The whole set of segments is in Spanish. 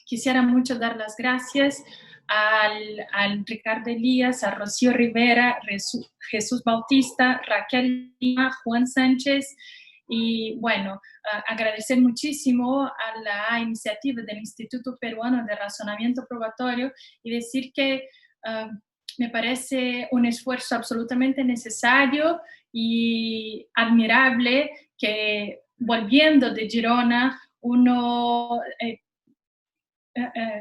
quisiera mucho dar las gracias al Ricardo Elías, a Rocío Rivera, Jesús Bautista, Raquel Lima, Juan Sánchez, y bueno, agradecer muchísimo a la iniciativa del Instituto Peruano de Razonamiento Probatorio y decir que me parece un esfuerzo absolutamente necesario y admirable que volviendo de Girona uno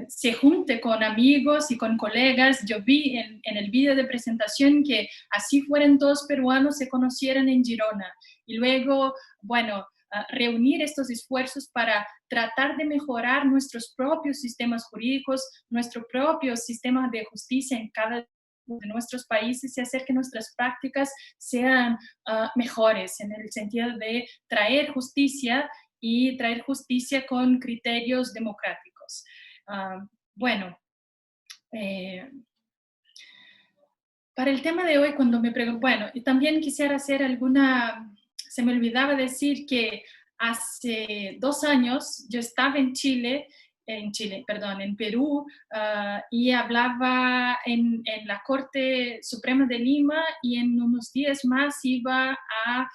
se junte con amigos y con colegas. Yo vi en el video de presentación que así fueran todos peruanos, se conocieran en Girona. Y luego, bueno, reunir estos esfuerzos para tratar de mejorar nuestros propios sistemas jurídicos, nuestro propio sistema de justicia en cada uno de nuestros países y hacer que nuestras prácticas sean mejores en el sentido de traer justicia y traer justicia con criterios democráticos. Bueno, para el tema de hoy, cuando me pregunto, bueno, y también quisiera hacer se me olvidaba decir que hace 2 años yo estaba en Perú, y hablaba en la Corte Suprema de Lima y en unos días más iba a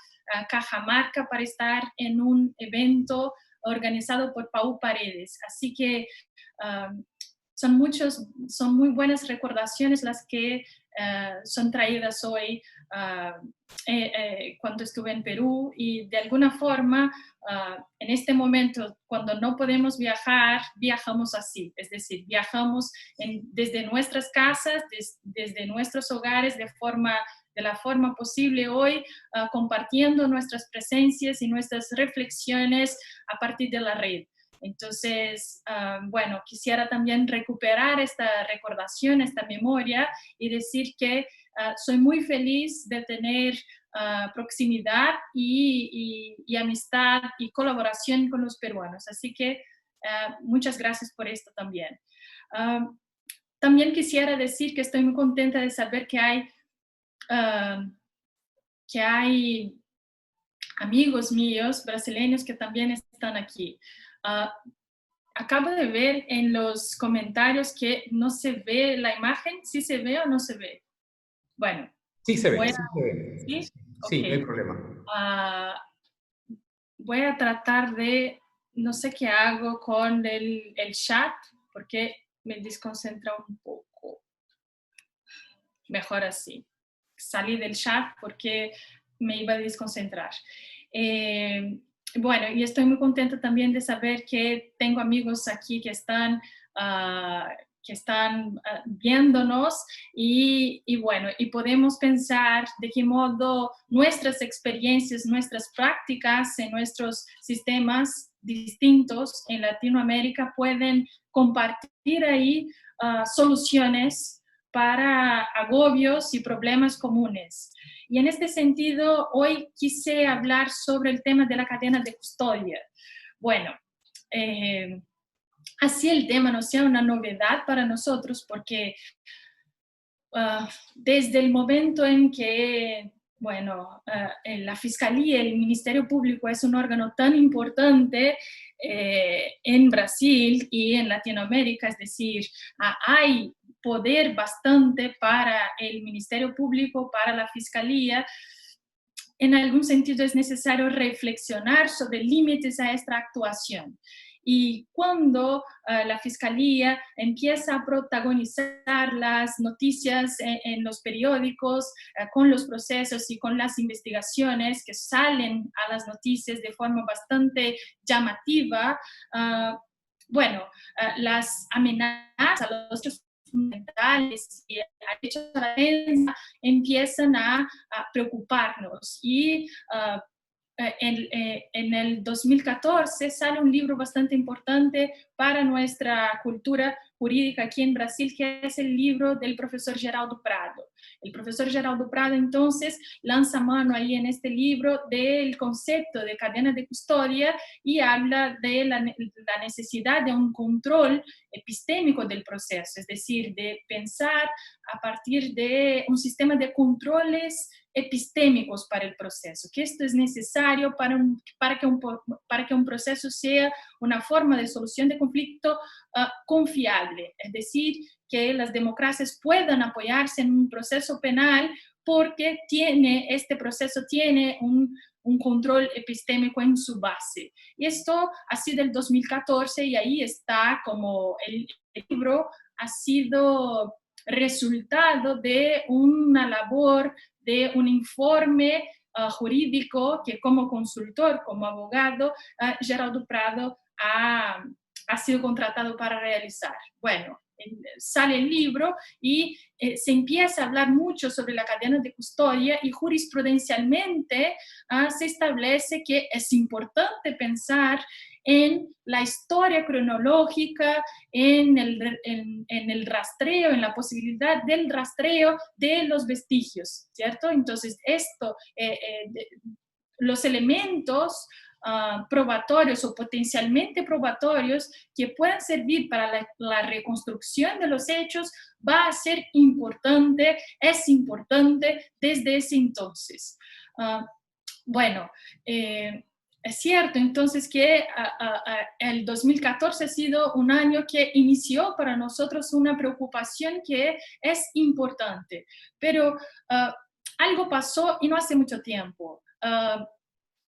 Cajamarca para estar en un evento organizado por Pau Paredes. Así que son muy buenas recordaciones las que son traídas hoy cuando estuve en Perú y de alguna forma en este momento cuando no podemos viajar, viajamos así, es decir, viajamos desde nuestras casas, desde nuestros hogares de la forma posible hoy, compartiendo nuestras presencias y nuestras reflexiones a partir de la red. Entonces, bueno, quisiera también recuperar esta recordación, esta memoria y decir que soy muy feliz de tener proximidad y amistad y colaboración con los peruanos. Así que muchas gracias por esto también. También quisiera decir que estoy muy contenta de saber que hay amigos míos brasileños que también están aquí. Acabo de ver en los comentarios que no se ve la imagen. ¿Sí se ve o no se ve? Bueno. Sí se ve, sí se ve. ¿Sí? Sí, Okay. no hay problema. Voy a tratar de, no sé qué hago con el chat, porque me desconcentra un poco. Mejor así. Salí del chat porque me iba a desconcentrar. Bueno, y estoy muy contenta también de saber que tengo amigos aquí que están viéndonos y bueno, y podemos pensar de qué modo nuestras experiencias, nuestras prácticas en nuestros sistemas distintos en Latinoamérica pueden compartir ahí soluciones para agobios y problemas comunes. Y en este sentido, hoy quise hablar sobre el tema de la cadena de custodia. Bueno, así el tema no sea una novedad para nosotros, porque desde el momento en que, bueno, la Fiscalía, el Ministerio Público es un órgano tan importante en Brasil y en Latinoamérica, es decir, hay poder bastante para el Ministerio Público, para la Fiscalía. En algún sentido es necesario reflexionar sobre límites a esta actuación. Y cuando la Fiscalía empieza a protagonizar las noticias en los periódicos, con los procesos y con las investigaciones que salen a las noticias de forma bastante llamativa, bueno, las amenazas a los derechos fundamentales y derechos a la defensa empiezan a preocuparnos. Y en el 2014 sale un libro bastante importante para nuestra cultura jurídica aquí en Brasil, que es el libro del profesor Geraldo Prado. El profesor Geraldo Prado entonces lanza mano ahí en este libro del concepto de cadena de custodia y habla de la necesidad de un control epistémico del proceso, es decir, de pensar a partir de un sistema de controles epistémicos para el proceso, que esto es necesario para que un proceso sea una forma de solución de conflicto confiable, es decir, que las democracias puedan apoyarse en un proceso penal porque este proceso tiene un control epistémico en su base. Y esto ha sido el 2014 y ahí está como el libro ha sido resultado de una labor, de un informe jurídico que como consultor, como abogado, Geraldo Prado ha sido contratado para realizar. Bueno, sale el libro y se empieza a hablar mucho sobre la cadena de custodia y jurisprudencialmente se establece que es importante pensar en la historia cronológica, en el rastreo, en la posibilidad del rastreo de los vestigios, ¿cierto? Entonces, los elementos probatorios o potencialmente probatorios que puedan servir para la reconstrucción de los hechos va a ser importante, es importante desde ese entonces. Bueno, es cierto entonces que el 2014 ha sido un año que inició para nosotros una preocupación que es importante, pero algo pasó y no hace mucho tiempo.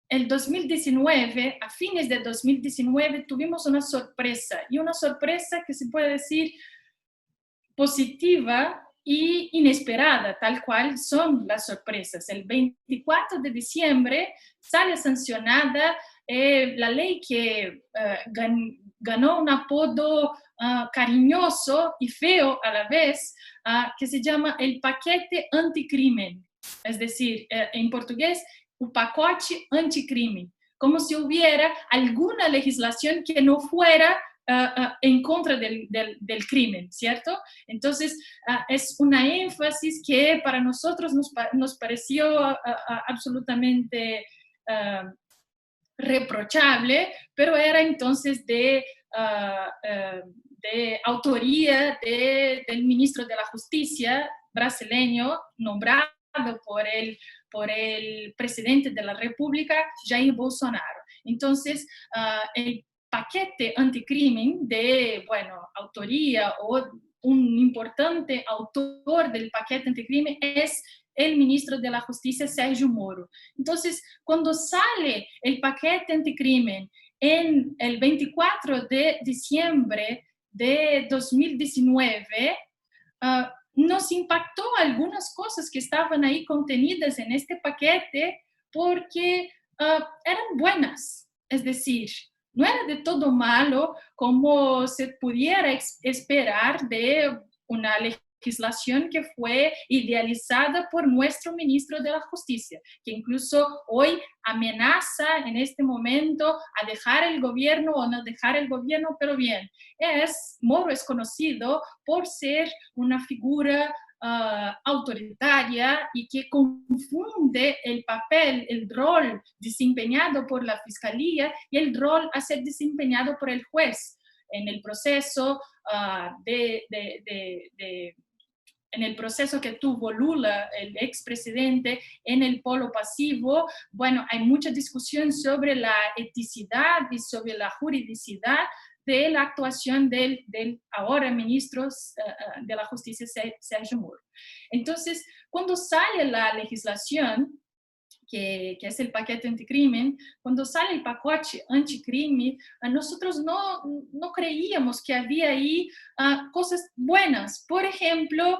El 2019, a fines de 2019, tuvimos una sorpresa, y una sorpresa que se puede decir positiva y inesperada, tal cual son las sorpresas. El 24 de diciembre sale sancionada la ley que ganó un apodo cariñoso y feo a la vez, que se llama el paquete anticrimen, es decir, en portugués, o pacote anticrime, como si hubiera alguna legislación que no fuera en contra del crimen, ¿cierto? Entonces, es una énfasis que para nosotros nos pareció absolutamente reprochable, pero era entonces de autoría del ministro de la Justicia brasileño, nombrado por el presidente de la República, Jair Bolsonaro. Entonces, el paquete anticrimen de, autoría o un importante autor del paquete anticrimen es el ministro de la Justicia, Sérgio Moro. Entonces, cuando sale el paquete anticrimen en el 24 de diciembre de 2019, nos impactó algunas cosas que estaban ahí contenidas en este paquete porque eran buenas, es decir, no era de todo malo como se pudiera esperar de una legislación que fue idealizada por nuestro ministro de la Justicia, que incluso hoy amenaza en este momento a dejar el gobierno o no dejar el gobierno, pero bien, Moro es conocido por ser una figura autoritaria y que confunde el papel, el rol desempeñado por la fiscalía y el rol a ser desempeñado por el juez en el proceso en el proceso que tuvo Lula, el expresidente, en el polo pasivo. Bueno, hay mucha discusión sobre la eticidad y sobre la juridicidad de la actuación del ahora ministro de la Justicia, Sérgio Moro. Entonces, cuando sale la legislación, que es el paquete anticrimen, cuando sale el pacote anticrimen, nosotros no creíamos que había ahí cosas buenas. Por ejemplo,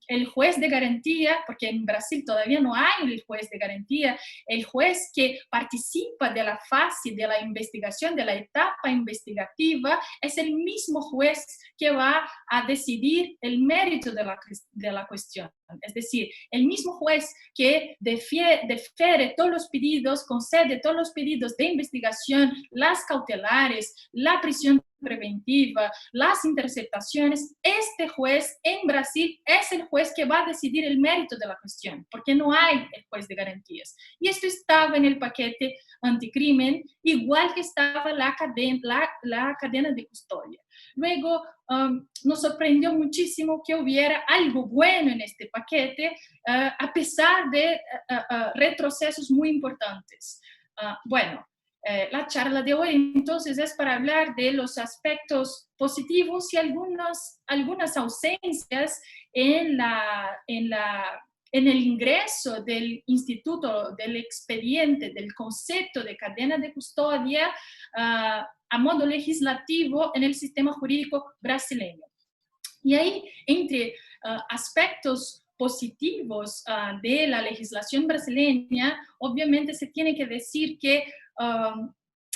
el juez de garantía, porque en Brasil todavía no hay el juez de garantía, el juez que participa de la fase de la investigación, de la etapa investigativa, es el mismo juez que va a decidir el mérito de la cuestión. Es decir, el mismo juez que defiere todos los pedidos, concede todos los pedidos de investigación, las cautelares, la prisión preventiva, las interceptaciones, este juez en Brasil es el juez que va a decidir el mérito de la cuestión, porque no hay el juez de garantías. Y esto estaba en el paquete anticrimen, igual que estaba la cadena de custodia. Luego, nos sorprendió muchísimo que hubiera algo bueno en este paquete, a pesar de retrocesos muy importantes. Bueno, la charla de hoy entonces es para hablar de los aspectos positivos y algunas ausencias en el ingreso del instituto, del expediente, del concepto de cadena de custodia a modo legislativo en el sistema jurídico brasileño. Y ahí, entre aspectos positivos de la legislación brasileña, obviamente se tiene que decir que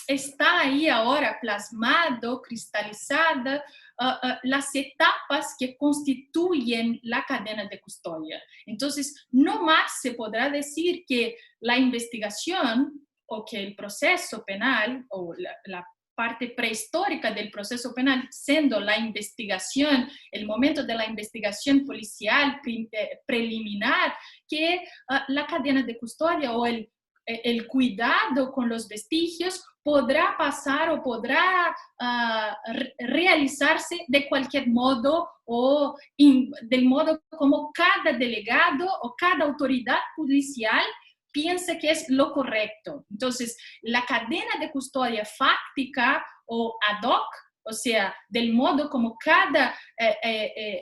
está ahí ahora plasmado, cristalizada, las etapas que constituyen la cadena de custodia. Entonces, no más se podrá decir que la investigación o que el proceso penal o la parte prehistórica del proceso penal, siendo la investigación, el momento de la investigación policial preliminar, que la cadena de custodia o el cuidado con los vestigios podrá pasar o podrá realizarse de cualquier modo o del modo como cada delegado o cada autoridad policial piensa que es lo correcto. Entonces, la cadena de custodia fáctica o ad hoc, o sea, del modo como cada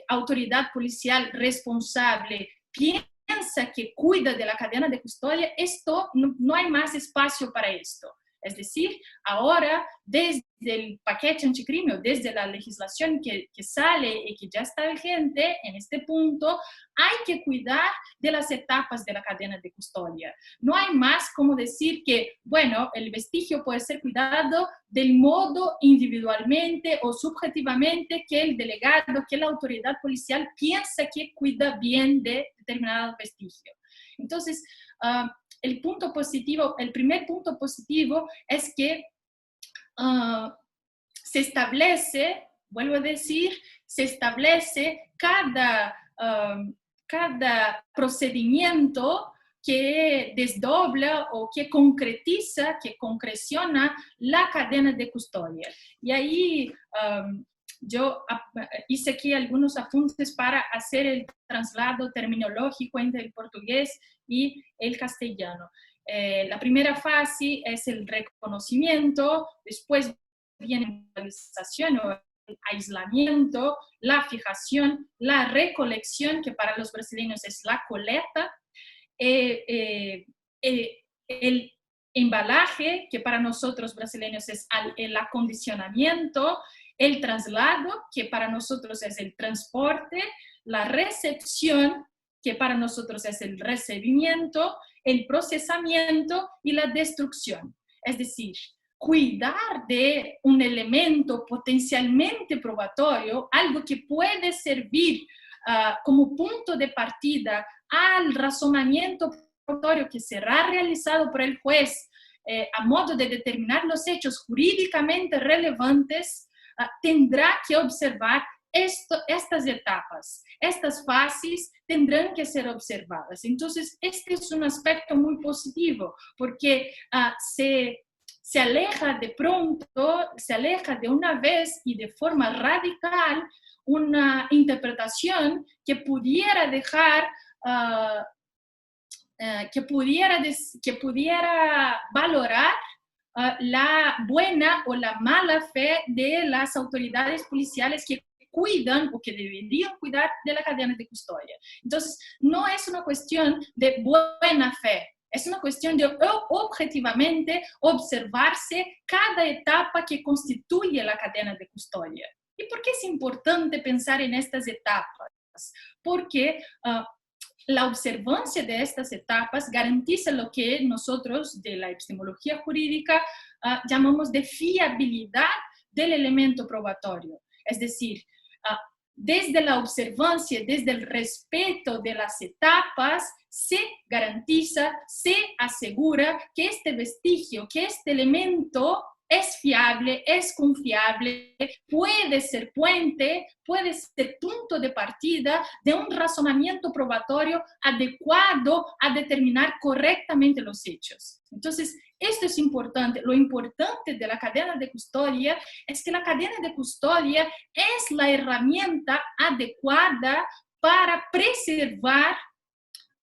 autoridad policial responsable piensa que cuida de la cadena de custodia, esto no hay más espacio para esto. Es decir, ahora, desde el paquete anticrimen, desde la legislación que sale y que ya está vigente en este punto, hay que cuidar de las etapas de la cadena de custodia. No hay más como decir que, bueno, el vestigio puede ser cuidado del modo individualmente o subjetivamente que el delegado, que la autoridad policial piensa que cuida bien de determinado vestigio. Entonces, el punto positivo, el primer punto positivo es que se establece, vuelvo a decir, se establece cada procedimiento que desdobla o que concretiza, que concreciona la cadena de custodia. Y ahí yo hice aquí algunos apuntes para hacer el traslado terminológico entre el portugués y el castellano. La primera fase es el reconocimiento, después viene la visualización o el aislamiento, la fijación, la recolección, que para los brasileños es la coleta, el embalaje, que para nosotros brasileños es el acondicionamiento, el traslado, que para nosotros es el transporte, la recepción, que para nosotros es el recibimiento, el procesamiento y la destrucción. Es decir, cuidar de un elemento potencialmente probatorio, algo que puede servir como punto de partida al razonamiento probatorio que será realizado por el juez a modo de determinar los hechos jurídicamente relevantes, tendrá que observar estas etapas, estas fases tendrán que ser observadas. Entonces, este es un aspecto muy positivo, porque se aleja de pronto, se aleja de una vez y de forma radical una interpretación que pudiera dejar, que pudiera valorar la buena o la mala fe de las autoridades policiales que cuidan o que deberían cuidar de la cadena de custodia. Entonces, no es una cuestión de buena fe, es una cuestión de objetivamente observarse cada etapa que constituye la cadena de custodia. ¿Y por qué es importante pensar en estas etapas? Porque la observancia de estas etapas garantiza lo que nosotros de la epistemología jurídica llamamos de fiabilidad del elemento probatorio. Es decir, desde la observancia, desde el respeto de las etapas, se garantiza, se asegura que este vestigio, que este elemento es fiable, es confiable, puede ser puente, puede ser punto de partida de un razonamiento probatorio adecuado a determinar correctamente los hechos. Entonces, esto es importante. Lo importante de la cadena de custodia es que la cadena de custodia es la herramienta adecuada para preservar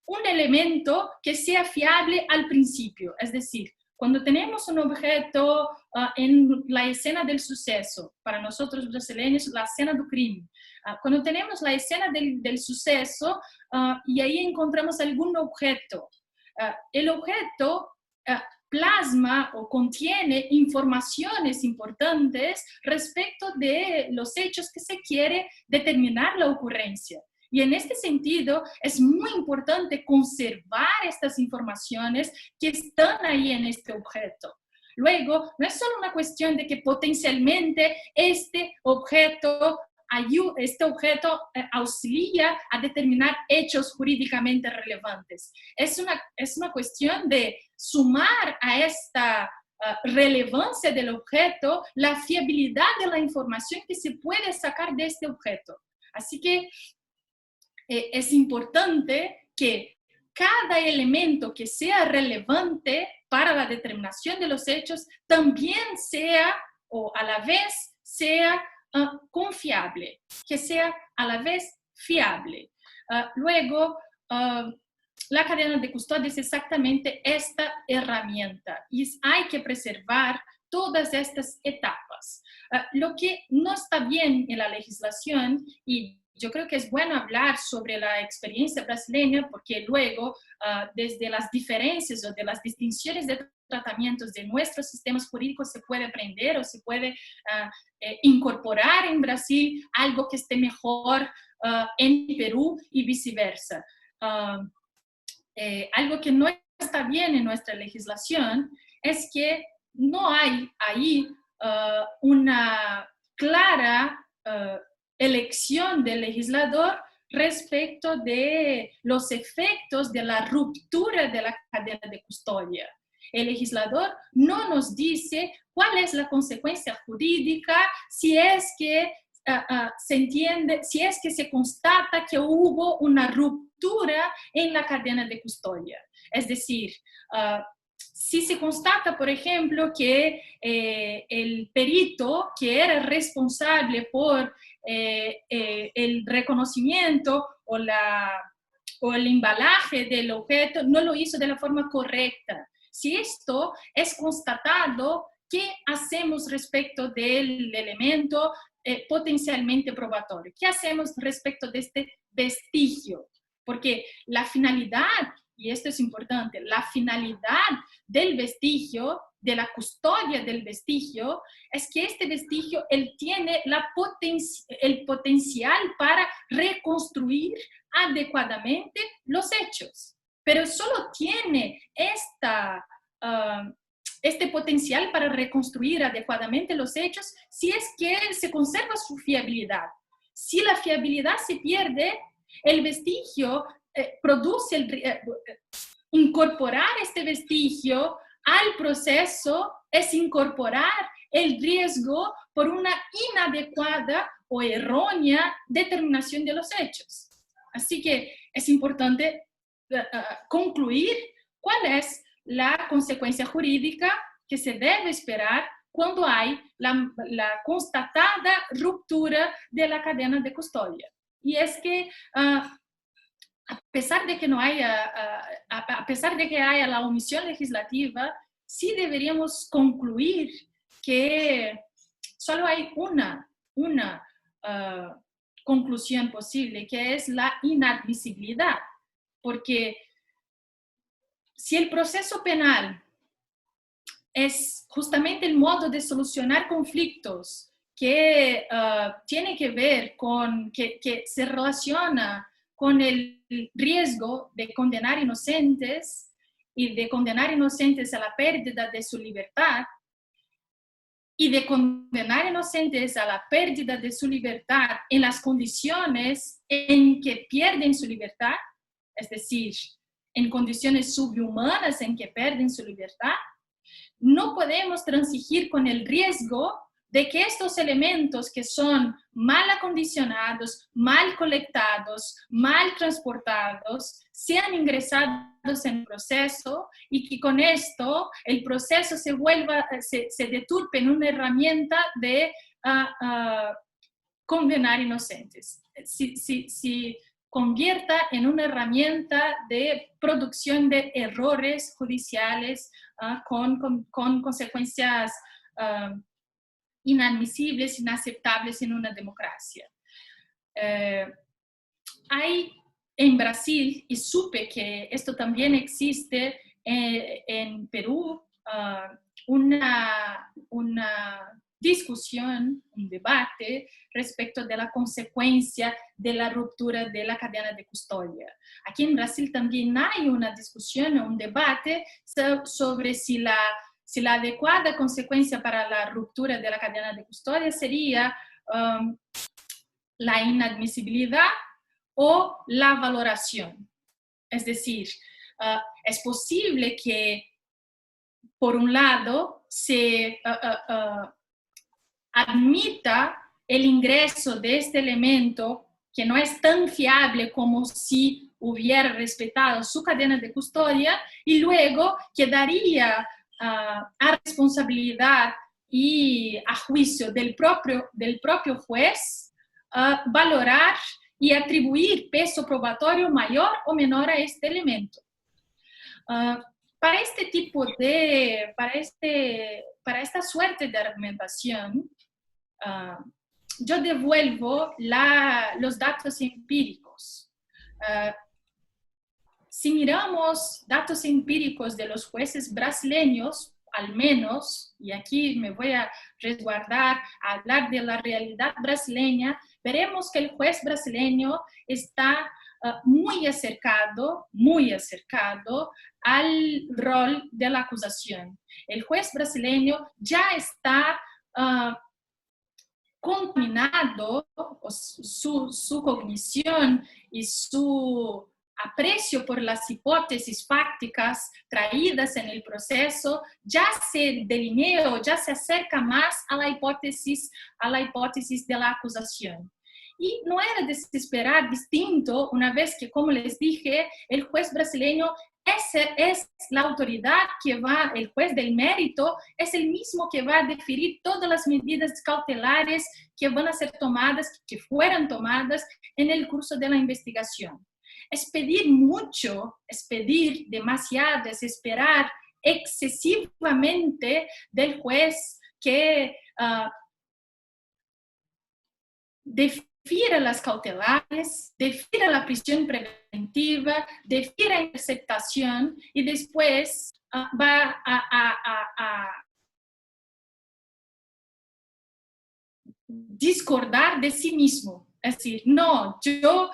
un elemento que sea fiable al principio. Es decir, cuando tenemos un objeto en la escena del suceso, para nosotros brasileños, la escena del crimen, cuando tenemos la escena del suceso y ahí encontramos algún objeto, el objeto plasma o contiene informaciones importantes respecto de los hechos que se quiere determinar la ocurrencia. Y en este sentido, es muy importante conservar estas informaciones que están ahí en este objeto. Luego, no es solo una cuestión de que potencialmente este objeto auxilia a determinar hechos jurídicamente relevantes. Es una cuestión de sumar a esta relevancia del objeto la fiabilidad de la información que se puede sacar de este objeto. Así que es importante que cada elemento que sea relevante para la determinación de los hechos también sea, o a la vez, sea confiable, que sea a la vez fiable. Luego, la cadena de custodia es exactamente esta herramienta y hay que preservar todas estas etapas. Lo que no está bien en la legislación, y yo creo que es bueno hablar sobre la experiencia brasileña porque luego, desde las diferencias o de las distinciones de tratamientos de nuestros sistemas jurídicos se puede aprender o se puede incorporar en Brasil algo que esté mejor en Perú y viceversa. Algo que no está bien en nuestra legislación es que no hay ahí una clara elección del legislador respecto de los efectos de la ruptura de la cadena de custodia. El legislador no nos dice cuál es la consecuencia jurídica si es que se entiende, si es que se constata que hubo una ruptura en la cadena de custodia. Es decir, si se constata, por ejemplo, que el perito que era responsable por el reconocimiento o el embalaje del objeto no lo hizo de la forma correcta. Si esto es constatado, ¿qué hacemos respecto del elemento potencialmente probatorio? ¿Qué hacemos respecto de este vestigio? Porque la finalidad, y esto es importante, la finalidad del vestigio, de la custodia del vestigio, es que este vestigio él tiene el potencial para reconstruir adecuadamente los hechos, pero solo tiene este potencial para reconstruir adecuadamente los hechos si es que se conserva su fiabilidad. Si la fiabilidad se pierde, el vestigio incorporar este vestigio al proceso es incorporar el riesgo por una inadecuada o errónea determinación de los hechos. Así que es importante concluir cuál es la consecuencia jurídica que se debe esperar cuando hay la constatada ruptura de la cadena de custodia. Y es que a pesar de que haya la omisión legislativa, sí deberíamos concluir que solo hay una conclusión posible, que es la inadmisibilidad. Porque si el proceso penal es justamente el modo de solucionar conflictos que tiene que ver con, que se relaciona con el riesgo de condenar inocentes y de condenar inocentes a la pérdida de su libertad y de condenar inocentes a la pérdida de su libertad en las condiciones en que pierden su libertad, es decir, en condiciones subhumanas en que pierden su libertad, no podemos transigir con el riesgo de que estos elementos que son mal acondicionados, mal colectados, mal transportados, sean ingresados en el proceso y que con esto el proceso se deturpe en una herramienta de condenar inocentes. Si convierta en una herramienta de producción de errores judiciales con consecuencias inadmisibles, inaceptables en una democracia. Hay en Brasil, y supe que esto también existe en Perú, una discusión, un debate respecto de la consecuencia de la ruptura de la cadena de custodia. Aquí en Brasil también hay una discusión, un debate sobre si la adecuada consecuencia para la ruptura de la cadena de custodia sería la inadmisibilidad o la valoración. Es decir, es posible que, por un lado, se admita el ingreso de este elemento que no es tan fiable como si hubiera respetado su cadena de custodia, y luego quedaría a responsabilidad y a juicio del propio juez valorar y atribuir peso probatorio mayor o menor a este elemento. Para esta suerte de argumentación, yo devuelvo los datos empíricos. Si miramos datos empíricos de los jueces brasileños, al menos, y aquí me voy a resguardar a hablar de la realidad brasileña, veremos que el juez brasileño está muy acercado al rol de la acusación. El juez brasileño ya está contaminado, su cognición y su aprecio por las hipótesis fácticas traídas en el proceso ya se delineó, ya se acerca más a la hipótesis de la acusación. Y no era de esperar distinto, una vez que, como les dije, el juez brasileño es la autoridad que el juez del mérito es el mismo que va a definir todas las medidas cautelares que van a ser tomadas, que fueran tomadas en el curso de la investigación. Es pedir mucho, es pedir demasiado, es esperar excesivamente del juez que defiera las cautelares, defiera la prisión preventiva, defiera la interceptación y después va a discordar de sí mismo. Es decir, no, yo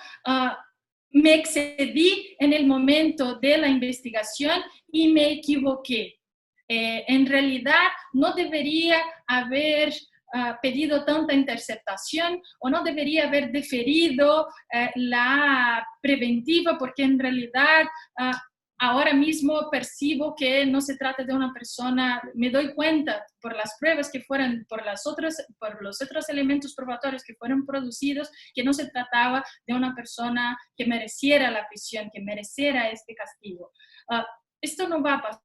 me excedí en el momento de la investigación y me equivoqué. En realidad no debería haber pedido tanta interceptación o no debería haber deferido la preventiva, porque en realidad ahora mismo percibo que no se trata de una persona, me doy cuenta por las pruebas que fueron, por los otros elementos probatorios que fueron producidos, que no se trataba de una persona que mereciera la prisión, que mereciera este castigo. Esto no va a pasar.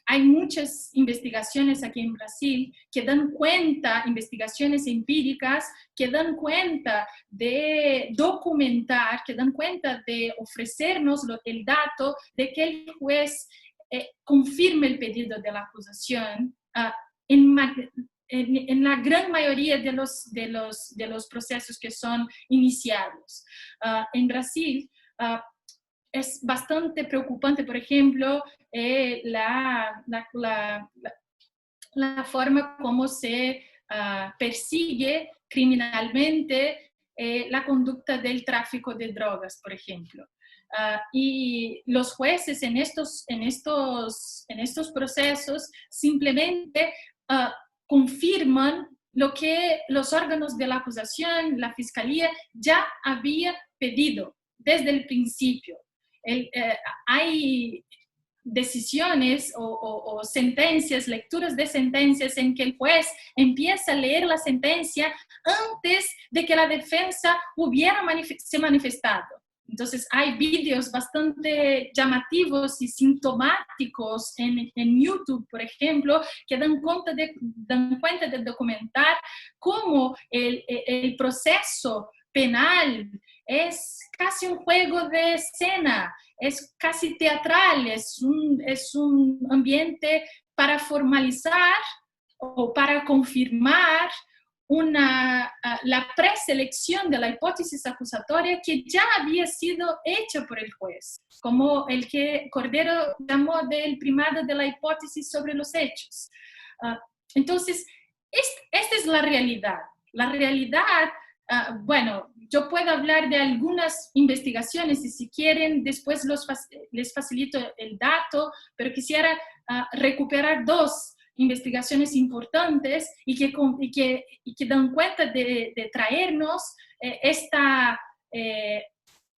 Hay muchas investigaciones aquí en Brasil que dan cuenta, investigaciones empíricas, que dan cuenta de documentar, que dan cuenta de ofrecernos el dato de que el juez confirme el pedido de la acusación en la gran mayoría de los procesos que son iniciados. En Brasil, es bastante preocupante, por ejemplo, la forma como se persigue criminalmente la conducta del tráfico de drogas, por ejemplo. Y los jueces en estos procesos simplemente confirman lo que los órganos de la acusación, la fiscalía, ya había pedido desde el principio. decisiones o sentencias, lecturas de sentencias en que el juez empieza a leer la sentencia antes de que la defensa se manifestado. Entonces hay vídeos bastante llamativos y sintomáticos en YouTube, por ejemplo, que dan cuenta de documentar cómo el proceso penal es casi un juego de escena, es casi teatral, es un ambiente para formalizar o para confirmar la preselección de la hipótesis acusatoria que ya había sido hecha por el juez, como el que Cordero llamó del primado de la hipótesis sobre los hechos. Entonces, esta es la realidad. La realidad, bueno, yo puedo hablar de algunas investigaciones y si quieren después les facilito el dato, pero quisiera recuperar dos investigaciones importantes y que dan cuenta de traernos esta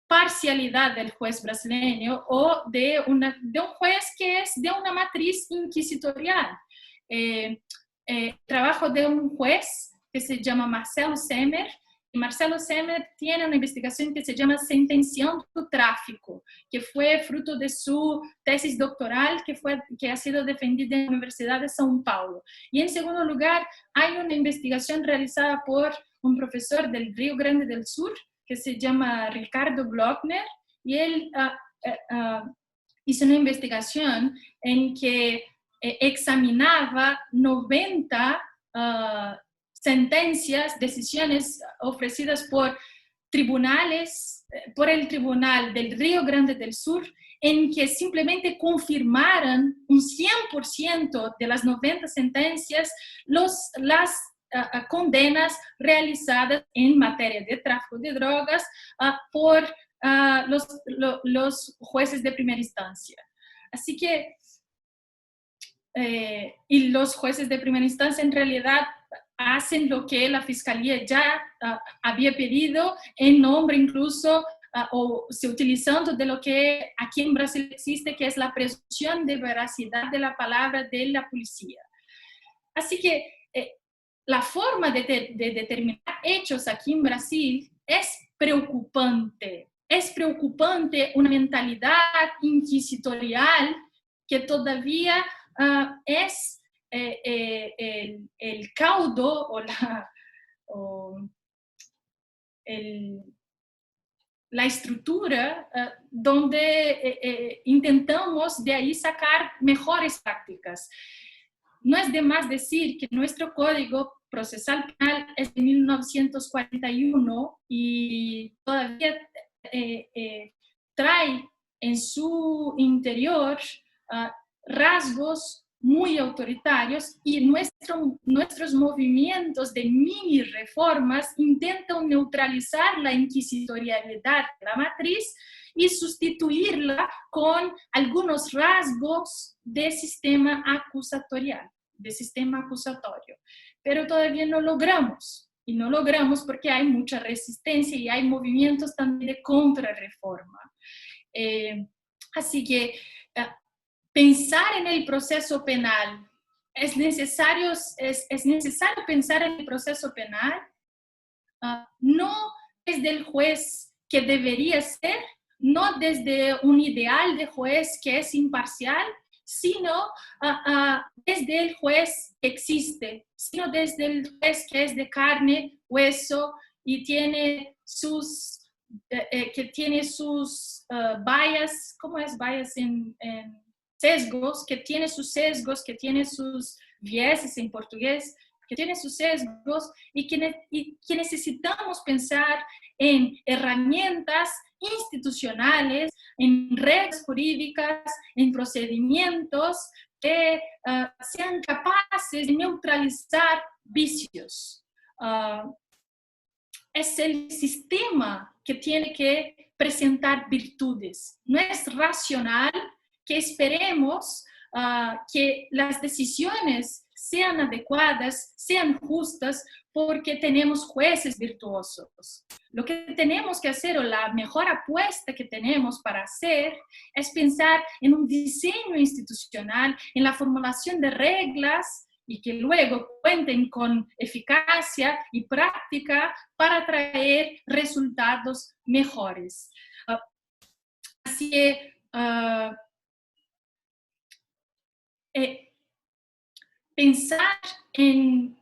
parcialidad del juez brasileño o de un juez que es de una matriz inquisitorial. Trabajo de un juez que se llama Marcelo Semer, y Marcelo Semer tiene una investigación que se llama Sentenciando Tráfico, que fue fruto de su tesis doctoral que ha sido defendida en la Universidad de São Paulo. Y en segundo lugar, hay una investigación realizada por un profesor del Río Grande del Sur que se llama Ricardo Glockner, y él hizo una investigación en que examinaba 90 sentencias, decisiones ofrecidas por el Tribunal del Río Grande del Sur, en que simplemente confirmaran un 100% de las 90 sentencias las condenas realizadas en materia de tráfico de drogas por los jueces de primera instancia. Así que, y los jueces de primera instancia en realidad hacen lo que la Fiscalía ya había pedido en nombre incluso o se utilizando de lo que aquí en Brasil existe, que es la presunción de veracidad de la palabra de la policía. Así que la forma de determinar hechos aquí en Brasil es preocupante. Es preocupante una mentalidad inquisitorial que todavía es el caudo la estructura donde intentamos de ahí sacar mejores prácticas. No es de más decir que nuestro Código Procesal Penal es de 1941 y todavía trae en su interior rasgos muy autoritarios, y nuestros movimientos de mini reformas intentan neutralizar la inquisitorialidad de la matriz y sustituirla con algunos rasgos de sistema acusatorial, de sistema acusatorio. Pero todavía no logramos, y no logramos porque hay mucha resistencia y hay movimientos también de contrarreforma. Así que pensar en el proceso penal, es necesario pensar en el proceso penal, no desde el juez que debería ser, no desde un ideal de juez que es imparcial, sino desde el juez que existe, sino desde el juez que es de carne, hueso y tiene sus bias, ¿cómo es bias en sesgos, que tiene sus sesgos, que tiene sus vieses en portugués, que tiene sus sesgos y que necesitamos pensar en herramientas institucionales, en reglas jurídicas, en procedimientos que sean capaces de neutralizar vicios. Es el sistema que tiene que presentar virtudes. No es racional que esperemos que las decisiones sean adecuadas, sean justas, porque tenemos jueces virtuosos. Lo que tenemos que hacer, o la mejor apuesta que tenemos para hacer, es pensar en un diseño institucional, en la formulación de reglas y que luego cuenten con eficacia y práctica para traer resultados mejores. Así que pensar en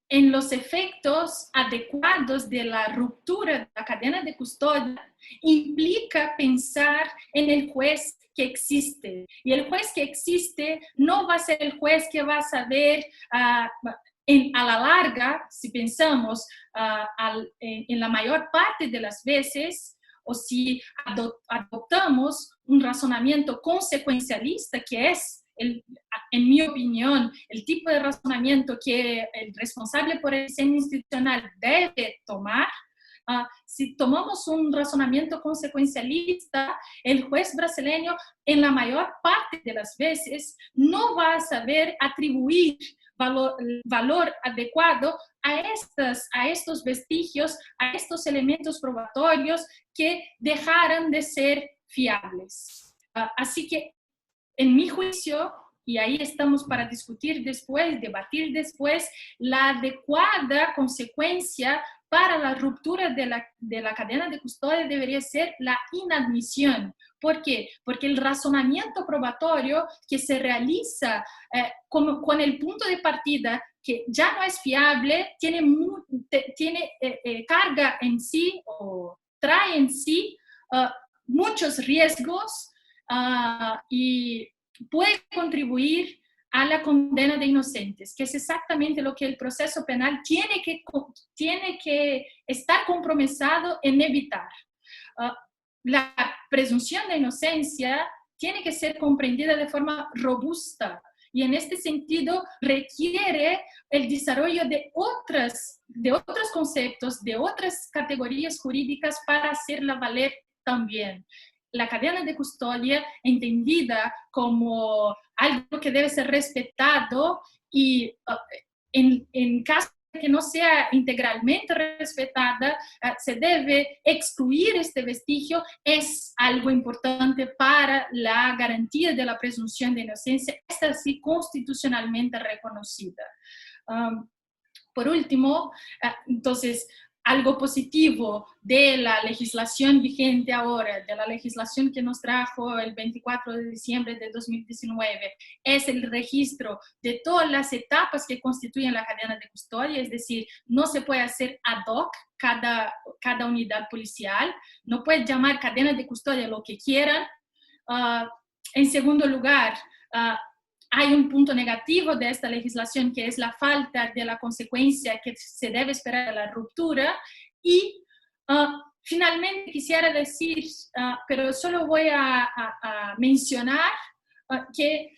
los efectos adecuados de la ruptura de la cadena de custodia implica pensar en el juez que existe. Y el juez que existe no va a ser el juez que va a saber a la larga, si pensamos en la mayor parte de las veces, o si adoptamos un razonamiento consecuencialista, que es, en mi opinión, el tipo de razonamiento que el responsable por el diseño institucional debe tomar. Si tomamos un razonamiento consecuencialista, el juez brasileño, en la mayor parte de las veces, no va a saber atribuir valor adecuado a estos vestigios, a estos elementos probatorios que dejaran de ser fiables. Así que, en mi juicio, y ahí estamos para discutir después, debatir después, la adecuada consecuencia para la ruptura de la cadena de custodia debería ser la inadmisión. ¿Por qué? Porque el razonamiento probatorio que se realiza con el punto de partida que ya no es fiable, tiene carga en sí o trae en sí muchos riesgos y puede contribuir a la condena de inocentes, que es exactamente lo que el proceso penal tiene que estar comprometido en evitar. La presunción de inocencia tiene que ser comprendida de forma robusta y en este sentido requiere el desarrollo de otros conceptos, de otras categorías jurídicas para hacerla valer también. La cadena de custodia entendida como algo que debe ser respetado y en caso de que no sea integralmente respetada, se debe excluir este vestigio, es algo importante para la garantía de la presunción de inocencia, esta sí constitucionalmente reconocida. Por último, entonces, algo positivo de la legislación vigente ahora, de la legislación que nos trajo el 24 de diciembre de 2019, es el registro de todas las etapas que constituyen la cadena de custodia, es decir, no se puede hacer ad hoc cada unidad policial, no puede llamar cadena de custodia lo que quieran. En segundo lugar, hay un punto negativo de esta legislación que es la falta de la consecuencia que se debe esperar a la ruptura. Y finalmente quisiera decir, pero solo voy a mencionar que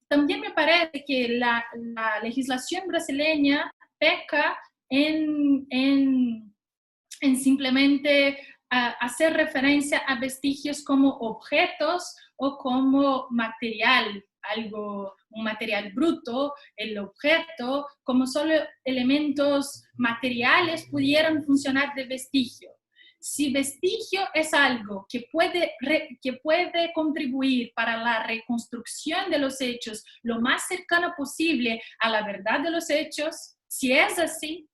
también me parece que la legislación brasileña peca en simplemente hacer referencia a vestigios como objetos o como material, un material bruto, el objeto, como solo elementos materiales pudieran funcionar de vestigio. Si vestigio es algo que puede contribuir para la reconstrucción de los hechos lo más cercano posible a la verdad de los hechos, si es así,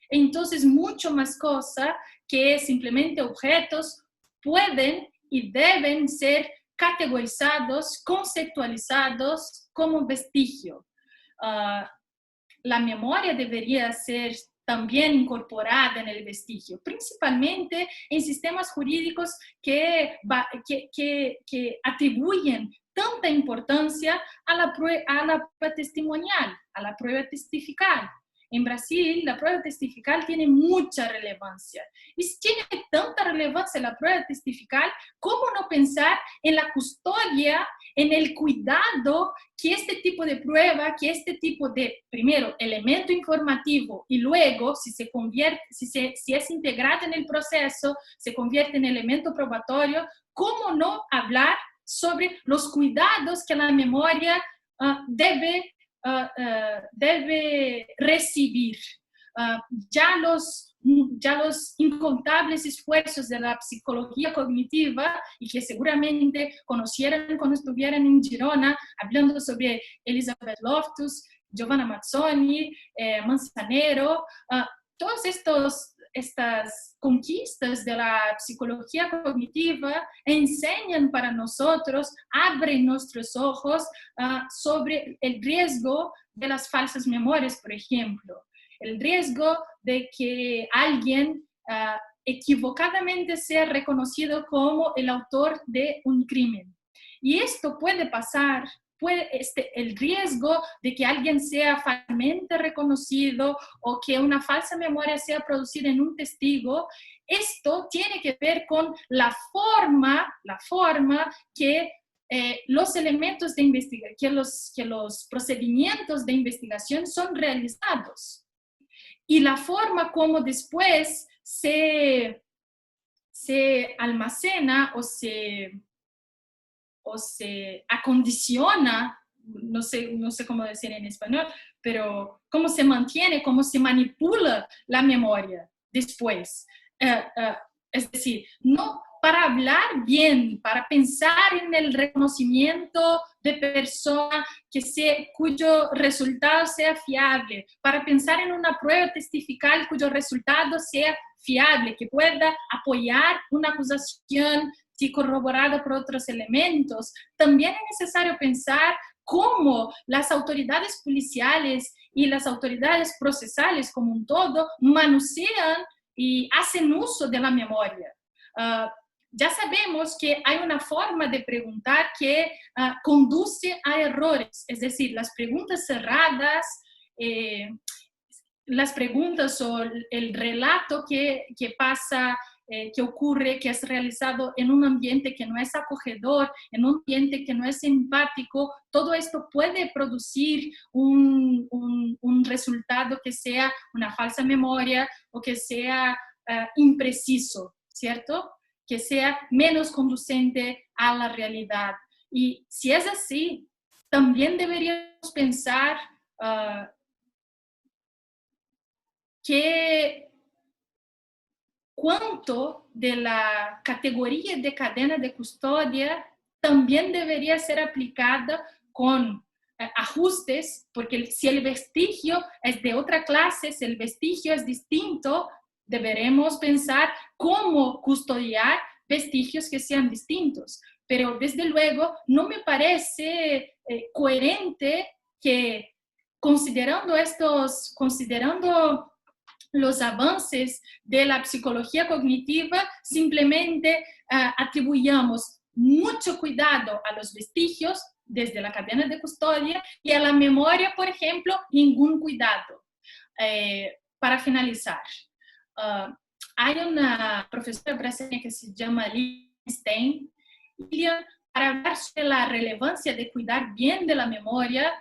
entonces mucho más cosa que simplemente objetos pueden y deben ser categorizados, conceptualizados como vestigio. La memoria debería ser también incorporada en el vestigio, principalmente en sistemas jurídicos que atribuyen tanta importancia a la prueba testimonial, a la prueba testifical. En Brasil, la prueba testifical tiene mucha relevancia. Y si tiene tanta relevancia la prueba testifical, ¿cómo no pensar en la custodia, en el cuidado que este tipo de prueba, que este tipo de, primero, elemento informativo y luego, si es integrado en el proceso, se convierte en elemento probatorio, ¿cómo no hablar sobre los cuidados que la memoria debe debe recibir. Ya los incontables esfuerzos de la psicología cognitiva, y que seguramente conocieron cuando estuvieran en Girona, hablando sobre Elizabeth Loftus, Giovanna Mazzoni, Manzanero, todas estas conquistas de la psicología cognitiva enseñan para nosotros, abren nuestros ojos sobre el riesgo de las falsas memorias, por ejemplo. El riesgo de que alguien equivocadamente sea reconocido como el autor de un crimen. Y esto puede pasar, el riesgo de que alguien sea falsamente reconocido o que una falsa memoria sea producida en un testigo, esto tiene que ver con la forma que los elementos de investigación, que los procedimientos de investigación son realizados. Y la forma como después se almacena o se acondiciona, no sé cómo decir en español, pero cómo se mantiene, cómo se manipula la memoria después. Es decir, no para hablar bien, para pensar en el reconocimiento de persona cuyo resultado sea fiable, para pensar en una prueba testifical cuyo resultado sea fiable, que pueda apoyar una acusación si corroborada por otros elementos. También es necesario pensar cómo las autoridades policiales y las autoridades procesales como un todo manusean y hacen uso de la memoria. Ya sabemos que hay una forma de preguntar que conduce a errores, es decir, las preguntas cerradas, las preguntas o el relato que pasa, que ocurre, que es realizado en un ambiente que no es acogedor, en un ambiente que no es empático, todo esto puede producir un resultado que sea una falsa memoria o que sea impreciso, ¿cierto? Que sea menos conducente a la realidad. Y si es así, también deberíamos pensar que cuánto de la categoría de cadena de custodia también debería ser aplicada con ajustes, porque si el vestigio es de otra clase, si el vestigio es distinto, deberemos pensar cómo custodiar vestigios que sean distintos. Pero desde luego no me parece coherente que considerando los avances de la psicología cognitiva, simplemente atribuyamos mucho cuidado a los vestigios desde la cadena de custodia y a la memoria, por ejemplo, ningún cuidado. Para finalizar, hay una profesora brasileña que se llama Lilian Stein. Lilian, para hablar sobre la relevancia de cuidar bien de la memoria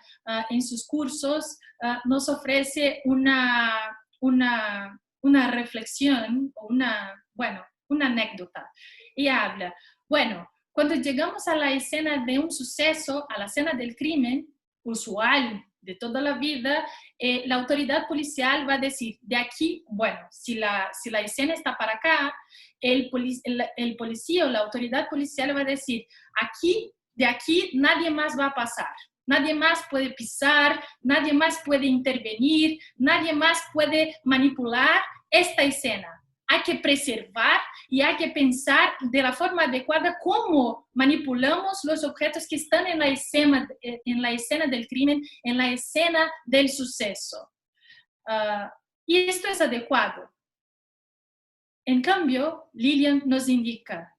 en sus cursos, nos ofrece una reflexión, una anécdota. Y habla, bueno, cuando llegamos a la escena de un suceso, a la escena del crimen, usual de toda la vida, la autoridad policial va a decir, de aquí, bueno, si la escena está para acá, el policía o la autoridad policial va a decir, de aquí nadie más va a pasar. Nadie más puede pisar, nadie más puede intervenir, nadie más puede manipular esta escena. Hay que preservar y hay que pensar de la forma adecuada cómo manipulamos los objetos que están en la escena del crimen, en la escena del suceso. Y esto es adecuado. En cambio, Lilian nos indica,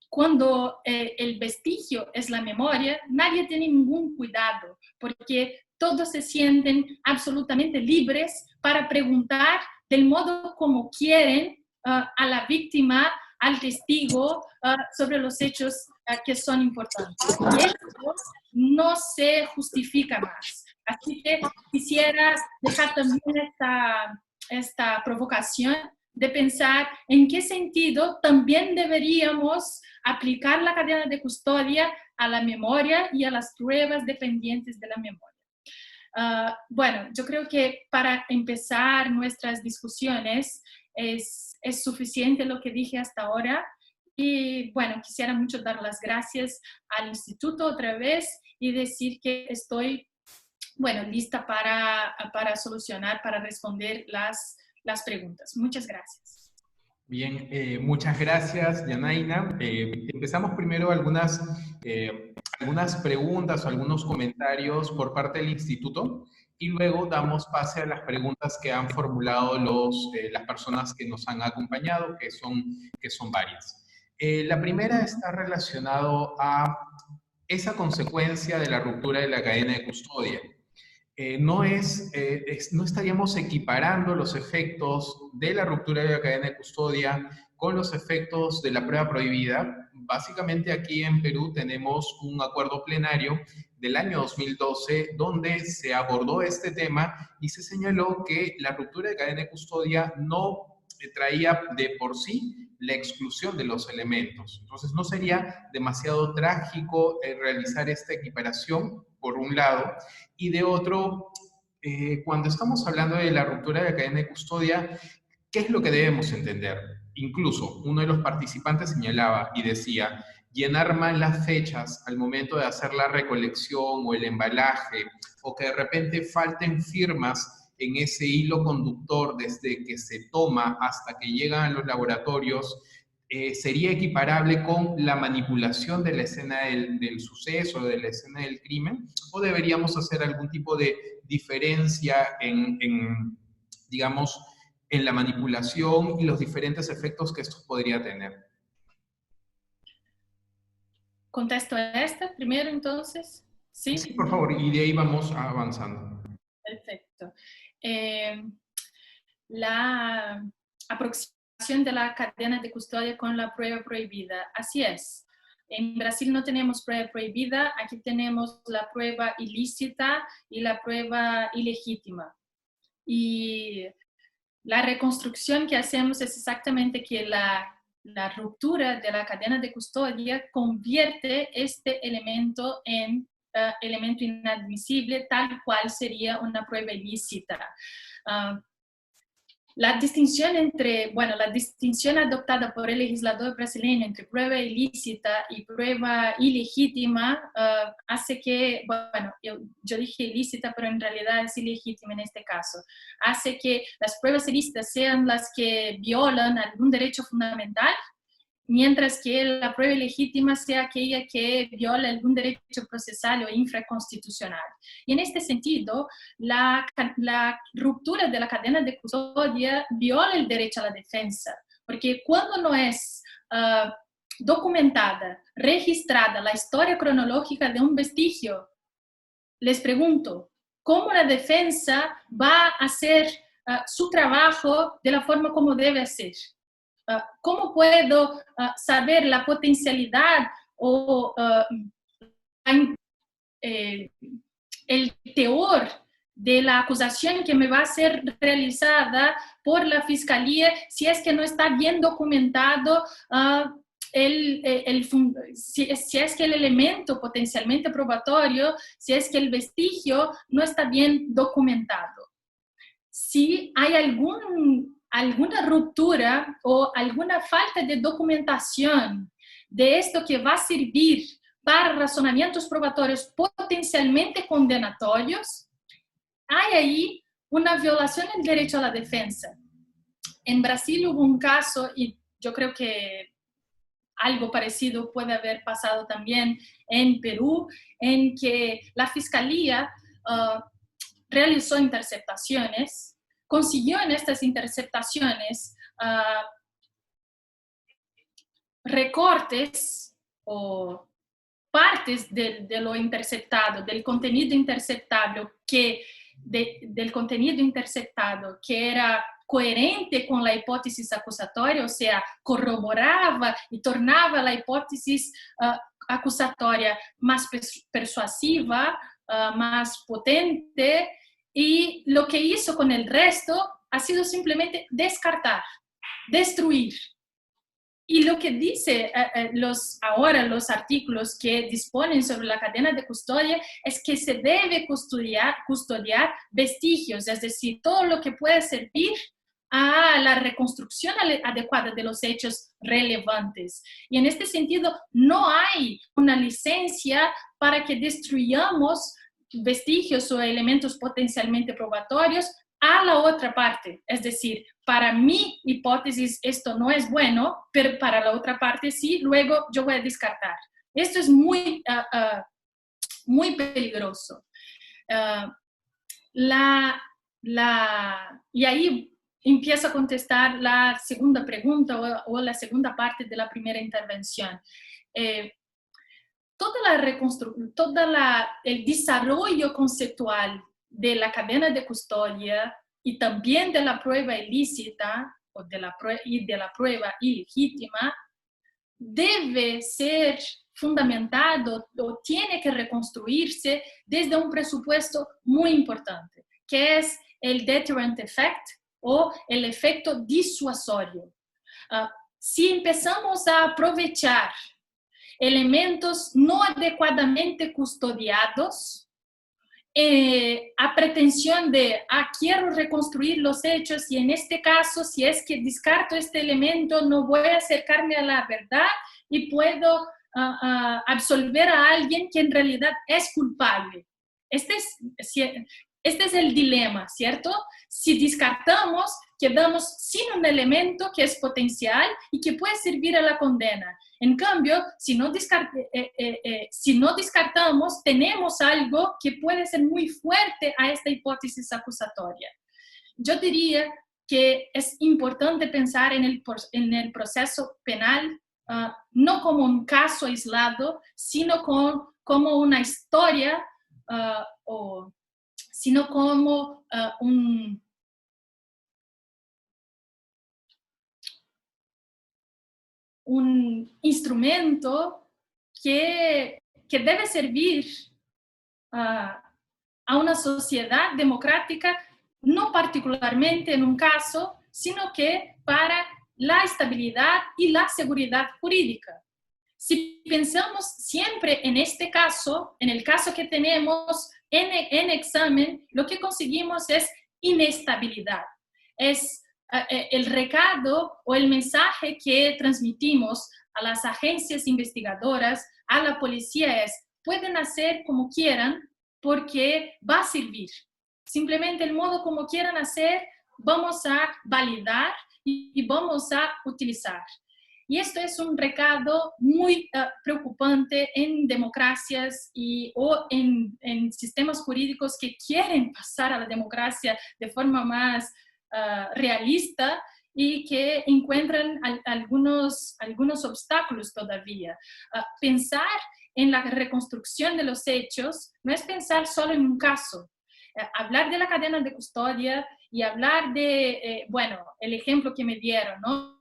cuando el vestigio es la memoria, nadie tiene ningún cuidado, porque todos se sienten absolutamente libres para preguntar del modo como quieren a la víctima, al testigo, sobre los hechos que son importantes. Y esto no se justifica más. Así que quisiera dejar también esta provocación de pensar en qué sentido también deberíamos aplicar la cadena de custodia a la memoria y a las pruebas dependientes de la memoria. Bueno, yo creo que para empezar nuestras discusiones es suficiente lo que dije hasta ahora. Y bueno, quisiera mucho dar las gracias al instituto otra vez y decir que estoy, bueno, lista para solucionar, para responder las preguntas. Muchas gracias. Bien, muchas gracias, Yanaina. Empezamos primero algunas preguntas o algunos comentarios por parte del instituto y luego damos pase a las preguntas que han formulado las personas que nos han acompañado, que son varias. La primera está relacionado a esa consecuencia de la ruptura de la cadena de custodia. No estaríamos equiparando los efectos de la ruptura de la cadena de custodia con los efectos de la prueba prohibida. Básicamente aquí en Perú tenemos un acuerdo plenario del año 2012 donde se abordó este tema y se señaló que la ruptura de cadena de custodia no traía de por sí la exclusión de los elementos. Entonces no sería demasiado trágico realizar esta equiparación, por un lado, y de otro, cuando estamos hablando de la ruptura de la cadena de custodia, ¿qué es lo que debemos entender? Incluso uno de los participantes señalaba y decía, llenar mal las fechas al momento de hacer la recolección o el embalaje, o que de repente falten firmas en ese hilo conductor desde que se toma hasta que llegan a los laboratorios, sería equiparable con la manipulación de la escena del suceso, de la escena del crimen, o deberíamos hacer algún tipo de diferencia digamos, en la manipulación y los diferentes efectos que esto podría tener. ¿Contesto a esta primero entonces? Sí. Sí, por favor, y de ahí vamos avanzando. Perfecto. La aproximación de la cadena de custodia con la prueba prohibida. Así es. En Brasil no tenemos prueba prohibida, aquí tenemos la prueba ilícita y la prueba ilegítima. Y la reconstrucción que hacemos es exactamente que la ruptura de la cadena de custodia convierte este elemento en elemento inadmisible, tal cual sería una prueba ilícita. La distinción la distinción adoptada por el legislador brasileño entre prueba ilícita y prueba ilegítima hace que, bueno, yo dije ilícita, pero en realidad es ilegítima en este caso, hace que las pruebas ilícitas sean las que violan algún derecho fundamental, mientras que la prueba ilegítima sea aquella que viola algún derecho procesal o infraconstitucional. Y en este sentido, la ruptura de la cadena de custodia viola el derecho a la defensa, porque cuando no es documentada, registrada la historia cronológica de un vestigio, les pregunto, ¿cómo la defensa va a hacer su trabajo de la forma como debe hacer? ¿Cómo puedo saber la potencialidad o el teor de la acusación que me va a ser realizada por la fiscalía si es que no está bien documentado si es que el elemento potencialmente probatorio, si es que el vestigio no está bien documentado? Si hay alguna ruptura o alguna falta de documentación de esto que va a servir para razonamientos probatorios potencialmente condenatorios, hay ahí una violación del derecho a la defensa. En Brasil hubo un caso, y yo creo que algo parecido puede haber pasado también en Perú, en que la fiscalía realizó interceptaciones, consiguió en estas interceptaciones recortes o partes de lo interceptado, del contenido interceptado del contenido interceptado que era coherente con la hipótesis acusatoria, o sea, corroboraba y tornaba la hipótesis acusatoria más persuasiva, más potente, y lo que hizo con el resto ha sido simplemente descartar, destruir. Y lo que dice ahora los artículos que disponen sobre la cadena de custodia es que se debe custodiar vestigios, es decir, todo lo que puede servir a la reconstrucción adecuada de los hechos relevantes. Y en este sentido, no hay una licencia para que destruyamos vestigios o elementos potencialmente probatorios a la otra parte. Es decir, para mi hipótesis esto no es bueno, pero para la otra parte sí, luego yo voy a descartar. Esto es muy, muy peligroso. Y ahí empiezo a contestar la segunda pregunta o la segunda parte de la primera intervención. Todo el desarrollo conceptual de la cadena de custodia y también de la prueba ilícita y de la prueba ilegítima debe ser fundamentado o tiene que reconstruirse desde un presupuesto muy importante, que es el deterrent effect o el efecto disuasorio. Si empezamos a aprovechar elementos no adecuadamente custodiados, a pretensión de, quiero reconstruir los hechos y en este caso, si es que descarto este elemento, no voy a acercarme a la verdad y puedo absolver a alguien que en realidad es culpable. Este es el dilema, ¿cierto? Si descartamos, quedamos sin un elemento que es potencial y que puede servir a la condena. En cambio, si no descartamos, tenemos algo que puede ser muy fuerte a esta hipótesis acusatoria. Yo diría que es importante pensar en el proceso penal no como un caso aislado, sino como una historia sino como un instrumento que debe servir a una sociedad democrática, no particularmente en un caso, sino que para la estabilidad y la seguridad jurídica. Si pensamos siempre en este caso, en el caso que tenemos en examen, lo que conseguimos es inestabilidad. Es el recado o el mensaje que transmitimos a las agencias investigadoras, a la policía es, pueden hacer como quieran porque va a servir. Simplemente el modo como quieran hacer, vamos a validar y vamos a utilizar. Y esto es un recado muy preocupante en democracias o en sistemas jurídicos que quieren pasar a la democracia de forma más realista y que encuentran algunos obstáculos todavía. Pensar en la reconstrucción de los hechos no es pensar solo en un caso. Hablar de la cadena de custodia y hablar de, el ejemplo que me dieron, ¿no?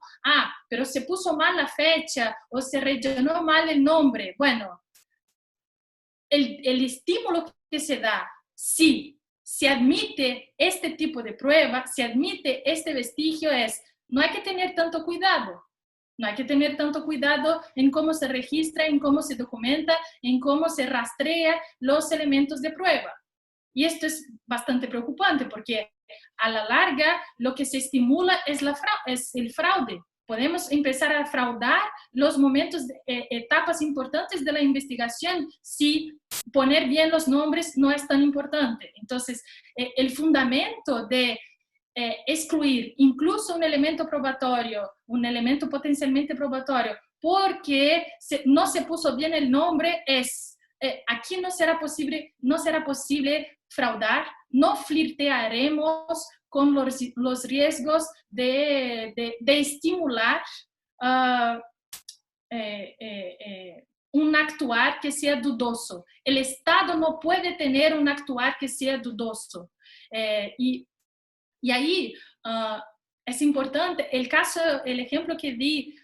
Pero se puso mal la fecha o se rellenó mal el nombre. Bueno, el estímulo que se da, sí, se admite este tipo de prueba, se admite este vestigio, no hay que tener tanto cuidado. No hay que tener tanto cuidado en cómo se registra, en cómo se documenta, en cómo se rastrea los elementos de prueba. Y esto es bastante preocupante porque a la larga lo que se estimula es el fraude. Podemos empezar a fraudar los momentos, etapas importantes de la investigación si poner bien los nombres no es tan importante. Entonces, el fundamento de excluir incluso un elemento probatorio, un elemento potencialmente probatorio, porque no se puso bien el nombre es, aquí no será posible fraudar, no flirtearemos con los riesgos de estimular un actuar que sea dudoso. El Estado no puede tener un actuar que sea dudoso. Y ahí es importante, el ejemplo que di,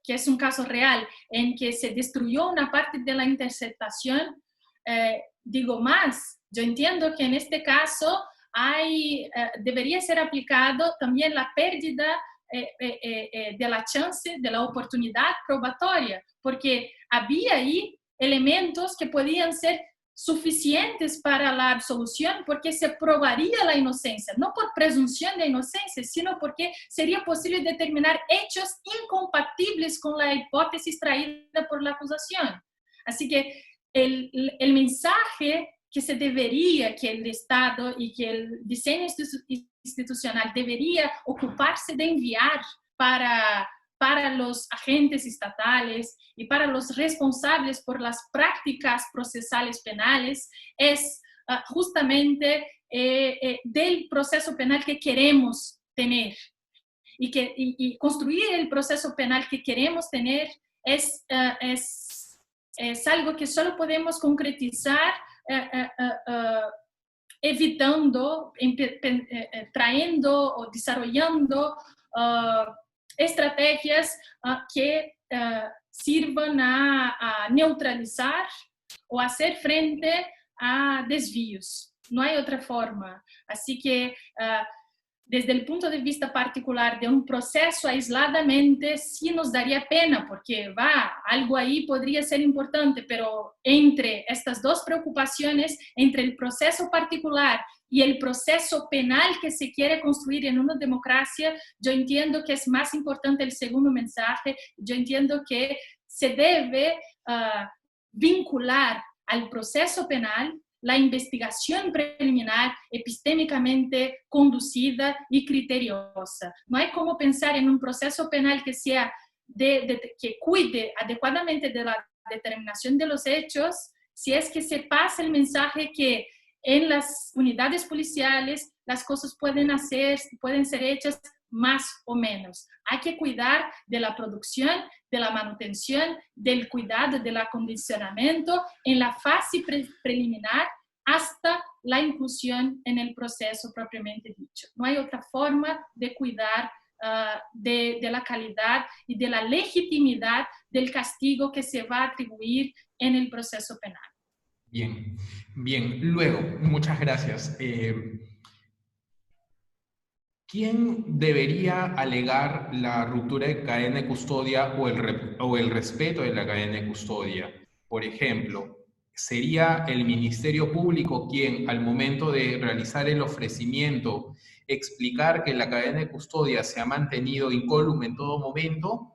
que es un caso real, en que se destruyó una parte de la interceptación, digo más, yo entiendo que en este caso debería ser aplicado también la pérdida de la chance, de la oportunidad probatoria, porque había ahí elementos que podían ser suficientes para la absolución porque se probaría la inocencia, no por presunción de inocencia, sino porque sería posible determinar hechos incompatibles con la hipótesis traída por la acusación. Así que el mensaje que se debería, que el Estado y que el diseño institucional debería ocuparse de enviar para los agentes estatales y para los responsables por las prácticas procesales penales es justamente del proceso penal que queremos tener. Y construir el proceso penal que queremos tener es algo que solo podemos concretizar evitando, trayendo o desarrollando estrategias que sirvan a neutralizar o hacer frente a desvíos. No hay otra forma. Así que desde el punto de vista particular de un proceso aisladamente, sí nos daría pena, porque algo ahí podría ser importante, pero entre estas dos preocupaciones, entre el proceso particular y el proceso penal que se quiere construir en una democracia, yo entiendo que es más importante el segundo mensaje. Yo entiendo que se debe vincular al proceso penal la investigación preliminar epistémicamente conducida y criteriosa. No hay como pensar en un proceso penal que sea que cuide adecuadamente de la determinación de los hechos, si es que se pasa el mensaje que en las unidades policiales las cosas pueden ser hechas más o menos. Hay que cuidar de la producción, de la manutención, del cuidado, del acondicionamiento en la fase preliminar hasta la inclusión en el proceso propiamente dicho. No hay otra forma de cuidar de la calidad y de la legitimidad del castigo que se va a atribuir en el proceso penal. Bien, bien. Luego, muchas gracias. ¿Quién debería alegar la ruptura de cadena de custodia o el respeto de la cadena de custodia? Por ejemplo, ¿sería el Ministerio Público quien, al momento de realizar el ofrecimiento, explicar que la cadena de custodia se ha mantenido incólume en todo momento?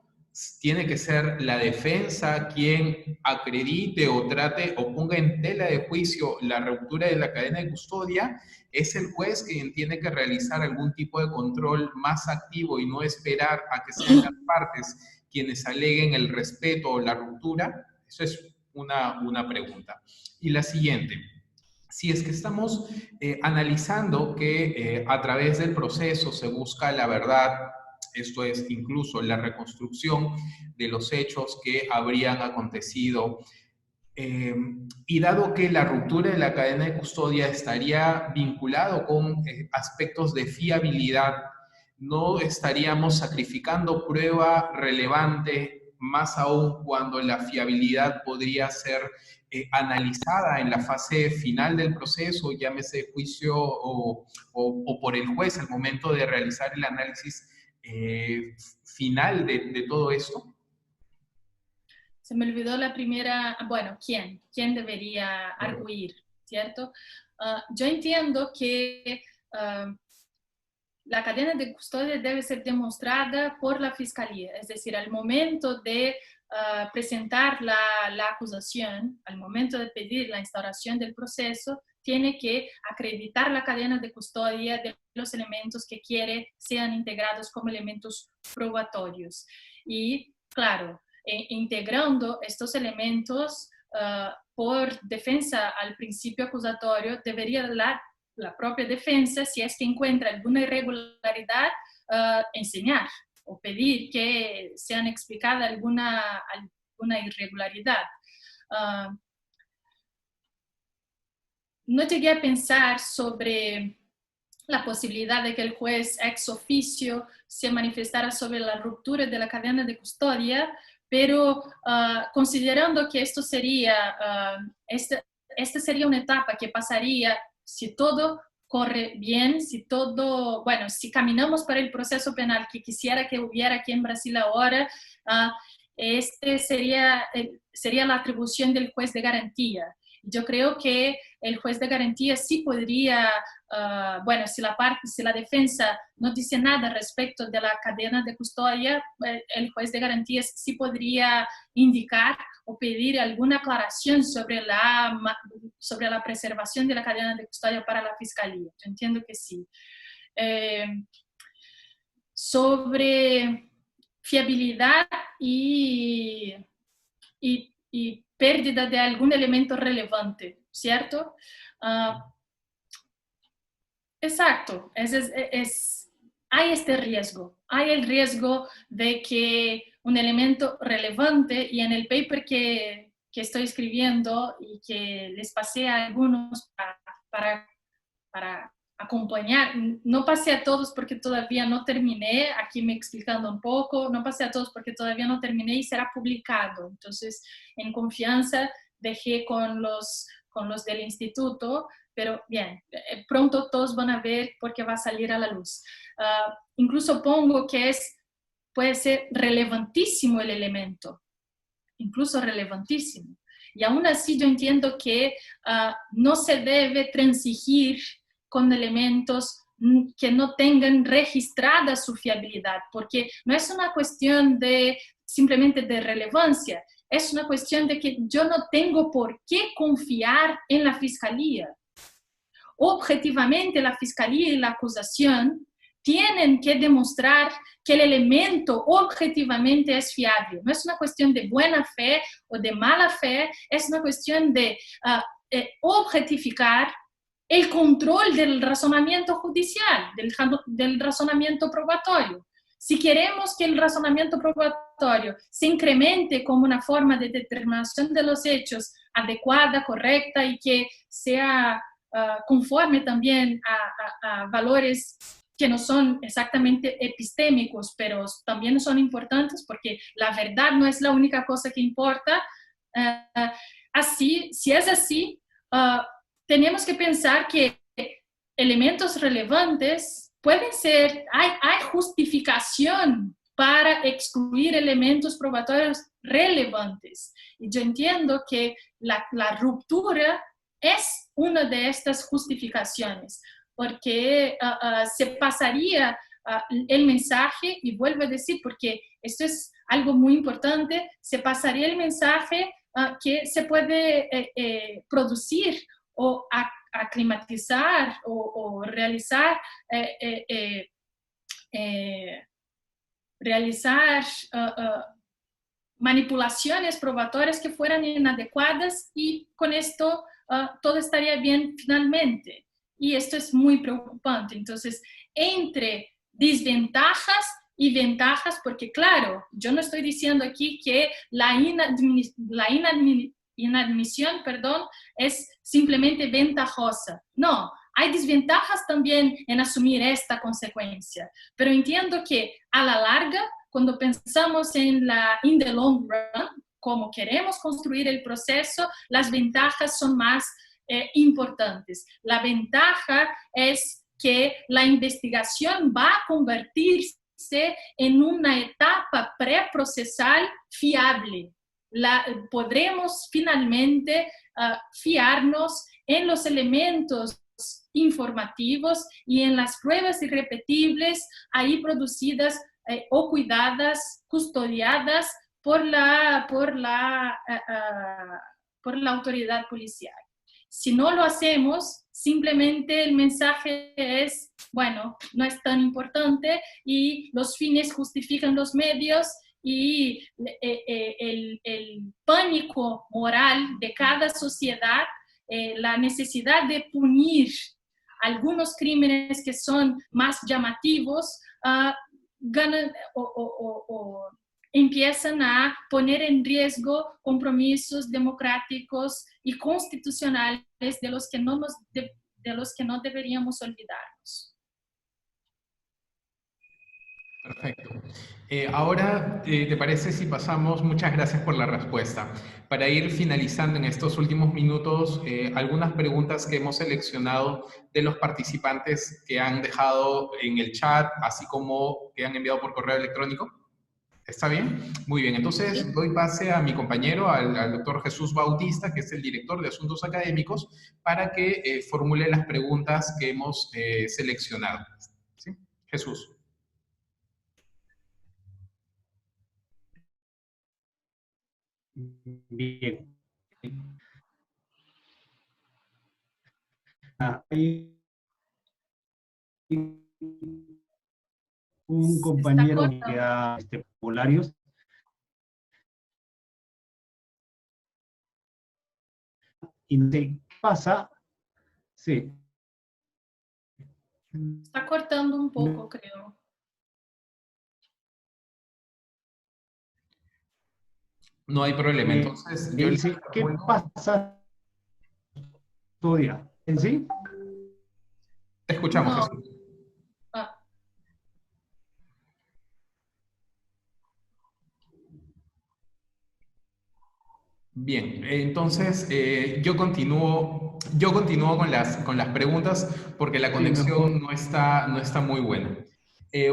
¿Tiene que ser la defensa quien acredite o trate o ponga en tela de juicio la ruptura de la cadena de custodia? ¿Es el juez quien tiene que realizar algún tipo de control más activo y no esperar a que sean las partes quienes aleguen el respeto o la ruptura? Eso es una pregunta. Y la siguiente, si es que estamos analizando que a través del proceso se busca la verdad, esto es incluso la reconstrucción de los hechos que habrían acontecido, y dado que la ruptura de la cadena de custodia estaría vinculado con aspectos de fiabilidad, no estaríamos sacrificando prueba relevante, más aún cuando la fiabilidad podría ser analizada en la fase final del proceso, llámese juicio o por el juez al momento de realizar el análisis final de todo esto. Se me olvidó la primera, bueno, ¿quién debería arguir, cierto? Yo entiendo que la cadena de custodia debe ser demostrada por la fiscalía, es decir, al momento de presentar la acusación, al momento de pedir la instauración del proceso, tiene que acreditar la cadena de custodia de los elementos que quiere sean integrados como elementos probatorios. Y, claro, integrando estos elementos por defensa al principio acusatorio, debería la propia defensa, si es que encuentra alguna irregularidad, enseñar o pedir que sean explicadas alguna irregularidad. No llegué a pensar sobre la posibilidad de que el juez ex oficio se manifestara sobre la ruptura de la cadena de custodia, pero considerando que esto sería, esta sería una etapa que pasaría, si todo corre bien, si todo, bueno, si caminamos para el proceso penal que quisiera que hubiera aquí en Brasil ahora, este sería la atribución del juez de garantía. Yo creo que el juez de garantía sí podría, bueno, si la defensa no dice nada respecto de la cadena de custodia, el juez de garantías sí podría indicar o pedir alguna aclaración sobre la preservación de la cadena de custodia para la fiscalía. Yo entiendo que sí. Sobre fiabilidad y pérdida de algún elemento relevante, ¿cierto? Exacto, hay este riesgo, hay el riesgo de que un elemento relevante, y en el paper que estoy escribiendo y que les pasé a algunos para acompañar, no pasé a todos porque todavía no terminé, aquí me explicando un poco, no pasé a todos porque todavía no terminé y será publicado, entonces en confianza dejé con los del instituto, pero bien, pronto todos van a ver porque va a salir a la luz. Incluso pongo que puede ser relevantísimo el elemento, incluso relevantísimo. Y aún así yo entiendo que no se debe transigir con elementos que no tengan registrada su fiabilidad, porque no es una cuestión simplemente de relevancia, es una cuestión de que yo no tengo por qué confiar en la fiscalía. Objetivamente, la fiscalía y la acusación tienen que demostrar que el elemento objetivamente es fiable. No es una cuestión de buena fe o de mala fe, es una cuestión de objetificar el control del razonamiento judicial, del razonamiento probatorio. Si queremos que el razonamiento probatorio se incremente como una forma de determinación de los hechos adecuada, correcta y que sea conforme también a valores que no son exactamente epistémicos, pero también son importantes porque la verdad no es la única cosa que importa. Si es así, tenemos que pensar que elementos relevantes pueden ser, hay justificación para excluir elementos probatorios relevantes. Y yo entiendo que la ruptura es una de estas justificaciones, porque se pasaría el mensaje, y vuelvo a decir, porque esto es algo muy importante, se pasaría el mensaje que se puede producir o aclimatizar o realizar manipulaciones probatorias que fueran inadecuadas y con esto todo estaría bien finalmente. Y esto es muy preocupante. Entonces, entre desventajas y ventajas, porque claro, yo no estoy diciendo aquí que la inadmisión, es simplemente ventajosa. No, hay desventajas también en asumir esta consecuencia, pero entiendo que a la larga, cuando pensamos in the long run, como queremos construir el proceso, las ventajas son más importantes. La ventaja es que la investigación va a convertirse en una etapa preprocesal fiable. Podremos finalmente fiarnos en los elementos informativos y en las pruebas irrepetibles ahí producidas o cuidadas, custodiadas por la autoridad policial. Si no lo hacemos, simplemente el mensaje es, bueno, no es tan importante y los fines justifican los medios y el pánico moral de cada sociedad, la necesidad de punir algunos crímenes que son más llamativos, ganan o empiezan a poner en riesgo compromisos democráticos y constitucionales de los que no deberíamos olvidarnos. Perfecto. Ahora, ¿te parece si pasamos? Muchas gracias por la respuesta. Para ir finalizando en estos últimos minutos, algunas preguntas que hemos seleccionado de los participantes que han dejado en el chat, así como que han enviado por correo electrónico. ¿Está bien? Muy bien. Entonces, Sí. doy pase a mi compañero, al doctor Jesús Bautista, que es el director de Asuntos Académicos, para que formule las preguntas que hemos seleccionado. ¿Sí? Jesús. Bien. Hay un Se está compañero que cortando. ha formularios y no sé qué pasa. Sí. Está cortando un poco, No, creo. No hay problema. me Entonces, yo le dice, ¿qué formulo. pasa todavía? ¿En sí? Te escuchamos, No. Jesús. Ah, Bien, entonces yo continúo con las preguntas porque la Sí, conexión mejor. no está muy buena.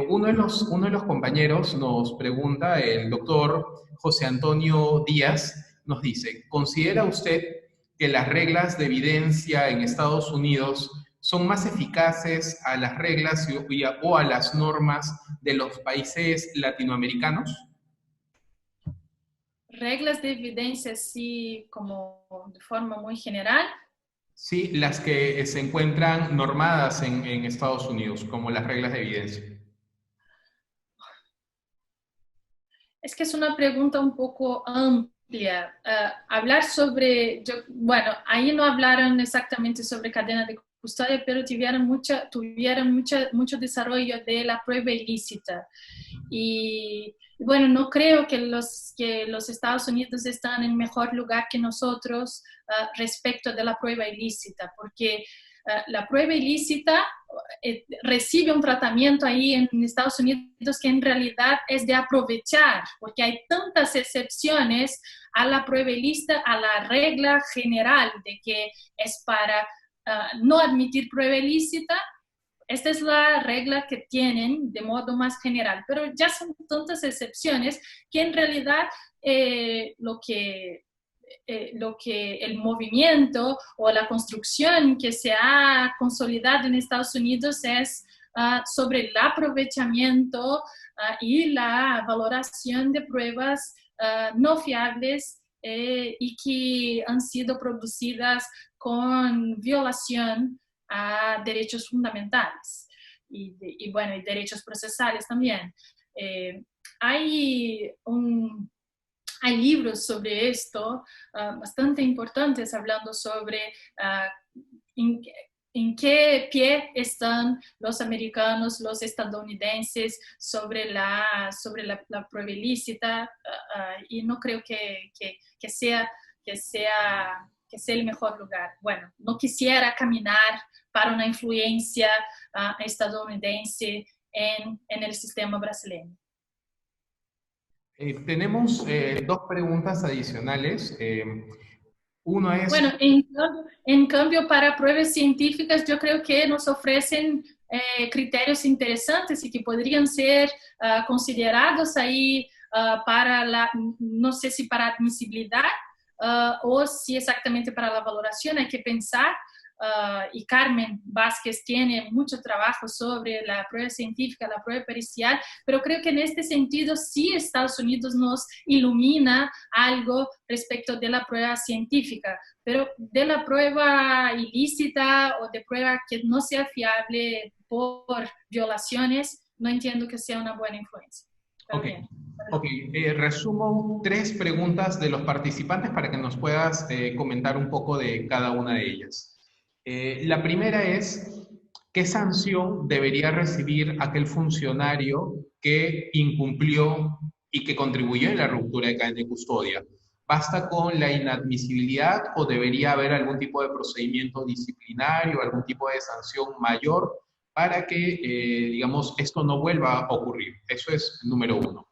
Uno de los compañeros nos pregunta, el doctor José Antonio Díaz, nos dice, ¿considera usted que las reglas de evidencia en Estados Unidos son más eficaces a las reglas o a las normas de los países latinoamericanos? reglas de evidencia, así como de forma muy general. Sí, las que se encuentran normadas en Estados Unidos, como las reglas de evidencia. Es que es una pregunta un poco amplia. Hablar sobre, bueno, ahí no hablaron exactamente sobre cadena de custodia, pero mucho desarrollo de la prueba ilícita. Y bueno, no creo que los Estados Unidos están en mejor lugar que nosotros respecto de la prueba ilícita, porque la prueba ilícita recibe un tratamiento ahí en Estados Unidos que en realidad es de aprovechar, porque hay tantas excepciones a la prueba ilícita, a la regla general de que es para no admitir prueba ilícita. Esta es la regla que tienen de modo más general, pero ya son tantas excepciones que en realidad lo que el movimiento o la construcción que se ha consolidado en Estados Unidos es sobre el aprovechamiento y la valoración de pruebas no fiables y que han sido producidas con violación a derechos fundamentales bueno, y derechos procesales también. Eh, hay un, hay libros sobre esto bastante importantes hablando sobre en, en, qué pie están los americanos, los estadounidenses sobre la prueba ilícita y no creo que sea, que, sea, que sea el mejor lugar. Bueno, no quisiera caminar para una influencia estadounidense en el sistema brasileño. Tenemos dos preguntas adicionales. Uno es, Bueno, en cambio, para pruebas científicas, yo creo que nos ofrecen criterios interesantes y que podrían ser considerados ahí no sé si para admisibilidad o si exactamente para la valoración. Hay que pensar, y Carmen Vázquez tiene mucho trabajo sobre la prueba científica, la prueba pericial, pero creo que en este sentido sí Estados Unidos nos ilumina algo respecto de la prueba científica, pero de la prueba ilícita o de prueba que no sea fiable por violaciones, no entiendo que sea una buena influencia. Pero ok, bien. ok, resumo tres preguntas de los participantes para que nos puedas comentar un poco de cada una de ellas. La primera es, ¿qué sanción debería recibir aquel funcionario que incumplió y que contribuyó en la ruptura de cadena de custodia? ¿Basta con la inadmisibilidad o debería haber algún tipo de procedimiento disciplinario, algún tipo de sanción mayor para que, digamos, esto no vuelva a ocurrir. Eso es número uno.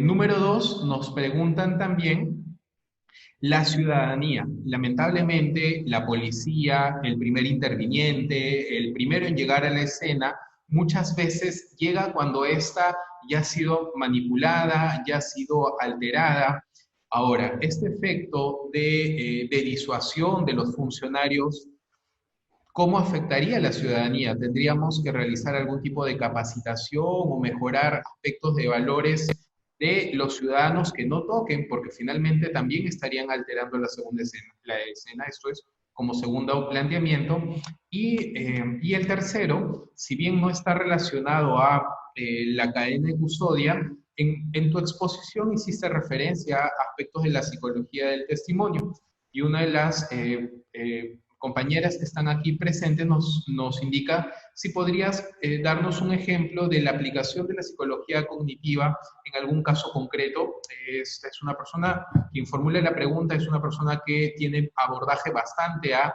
Número dos, nos preguntan también la ciudadanía. Lamentablemente, la policía, el primer interviniente, el primero en llegar a la escena, muchas veces llega cuando ésta ya ha sido manipulada, ya ha sido alterada. Ahora, este efecto de disuasión de los funcionarios, ¿cómo afectaría a la ciudadanía? ¿Tendríamos que realizar algún tipo de capacitación o mejorar aspectos de valores de los ciudadanos que no toquen? Porque finalmente también estarían alterando la segunda escena. La escena, esto es como segundo planteamiento. Y el tercero, si bien no está relacionado a la cadena de custodia, en tu exposición hiciste referencia a aspectos de la psicología del testimonio. Y una de las compañeras que están aquí presentes nos indica si podrías darnos un ejemplo de la aplicación de la psicología cognitiva en algún caso concreto. Esta es una persona, quien formula la pregunta, es una persona que tiene abordaje bastante a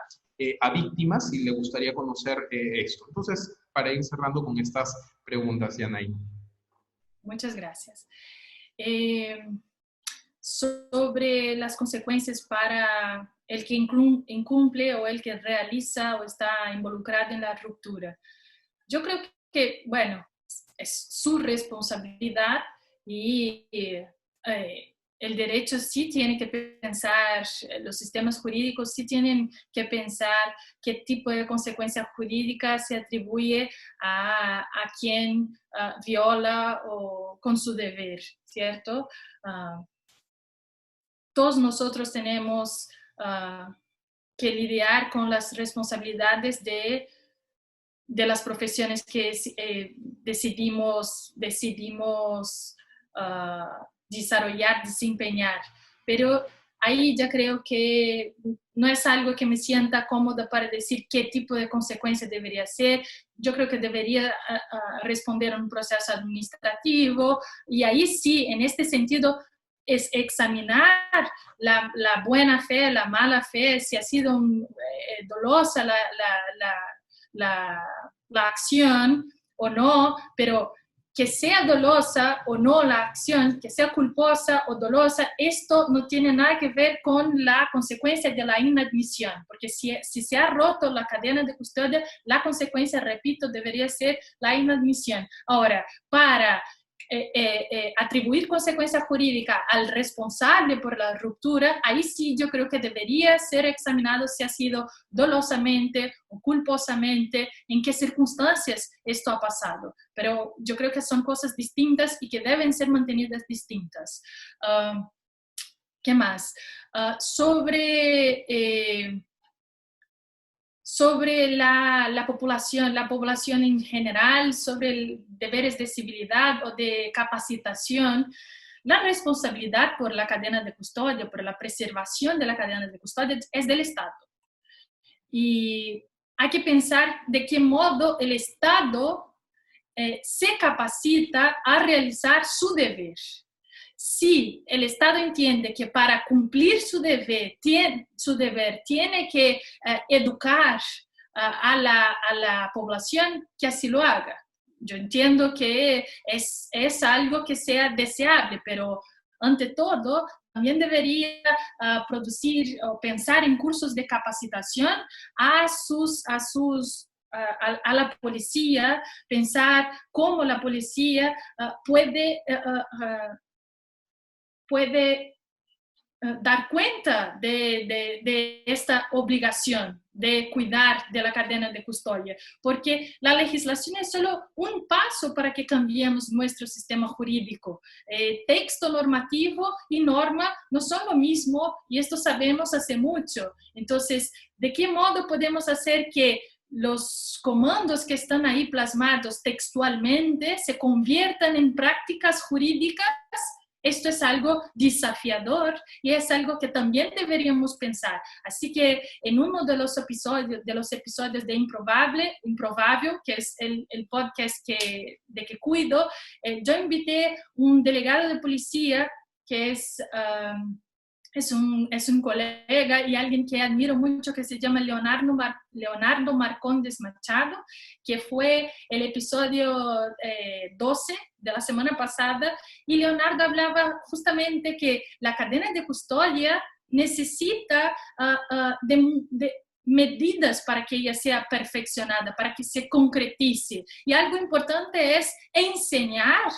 víctimas y le gustaría conocer esto. Entonces, para ir cerrando con estas preguntas, Yanaí. Muchas gracias. Sobre las consecuencias para el que incumple o el que realiza o está involucrado en la ruptura. Yo creo que, bueno, es su responsabilidad y el derecho sí tiene que pensar, los sistemas jurídicos sí tienen que pensar qué tipo de consecuencia jurídica se atribuye a quien viola o con su deber, ¿cierto? Todos nosotros tenemos que lidiar con las responsabilidades de las profesiones que decidimos desarrollar, desempeñar. Pero ahí ya creo que no es algo que me sienta cómoda para decir qué tipo de consecuencia debería ser. Yo creo que debería responder a un proceso administrativo y ahí sí, en este sentido, es examinar la buena fe, la mala fe, si ha sido dolosa la acción o no, pero que sea dolosa o no la acción, que sea culposa o dolosa, esto no tiene nada que ver con la consecuencia de la inadmisión, porque si se ha roto la cadena de custodia, la consecuencia, repito, debería ser la inadmisión. Ahora, para atribuir consecuencia jurídica al responsable por la ruptura, ahí sí yo creo que debería ser examinado si ha sido dolosamente o culposamente, en qué circunstancias esto ha pasado. Pero yo creo que son cosas distintas y que deben ser mantenidas distintas. ¿Qué más? Sobre la población en general, sobre deberes de civilidad o de capacitación, la responsabilidad por la cadena de custodia, por la preservación de la cadena de custodia es del Estado. Y hay que pensar de qué modo el Estado se capacita a realizar su deber. Si el Estado entiende que para cumplir su deber tiene que educar a la población, que así lo haga. Yo entiendo que es algo que sea deseable, pero ante todo también debería producir o pensar en cursos de capacitación a la policía, pensar cómo la policía puede dar cuenta de esta obligación de cuidar de la cadena de custodia, porque la legislación es solo un paso para que cambiemos nuestro sistema jurídico. Texto normativo y norma no son lo mismo y esto sabemos hace mucho. Entonces, ¿de qué modo podemos hacer que los comandos que están ahí plasmados textualmente se conviertan en prácticas jurídicas? Esto es algo desafiador y es algo que también deberíamos pensar. Así que en uno de los episodios de Improbable, que es el podcast de que cuido, yo invité un delegado de policía que es es un colega y alguien que admiro mucho, que se llama Leonardo Marcondes Machado, que fue el episodio 12 de la semana pasada, y Leonardo hablaba justamente que la cadena de custodia necesita de medidas para que ella sea perfeccionada, para que se concretice. Y algo importante es enseñar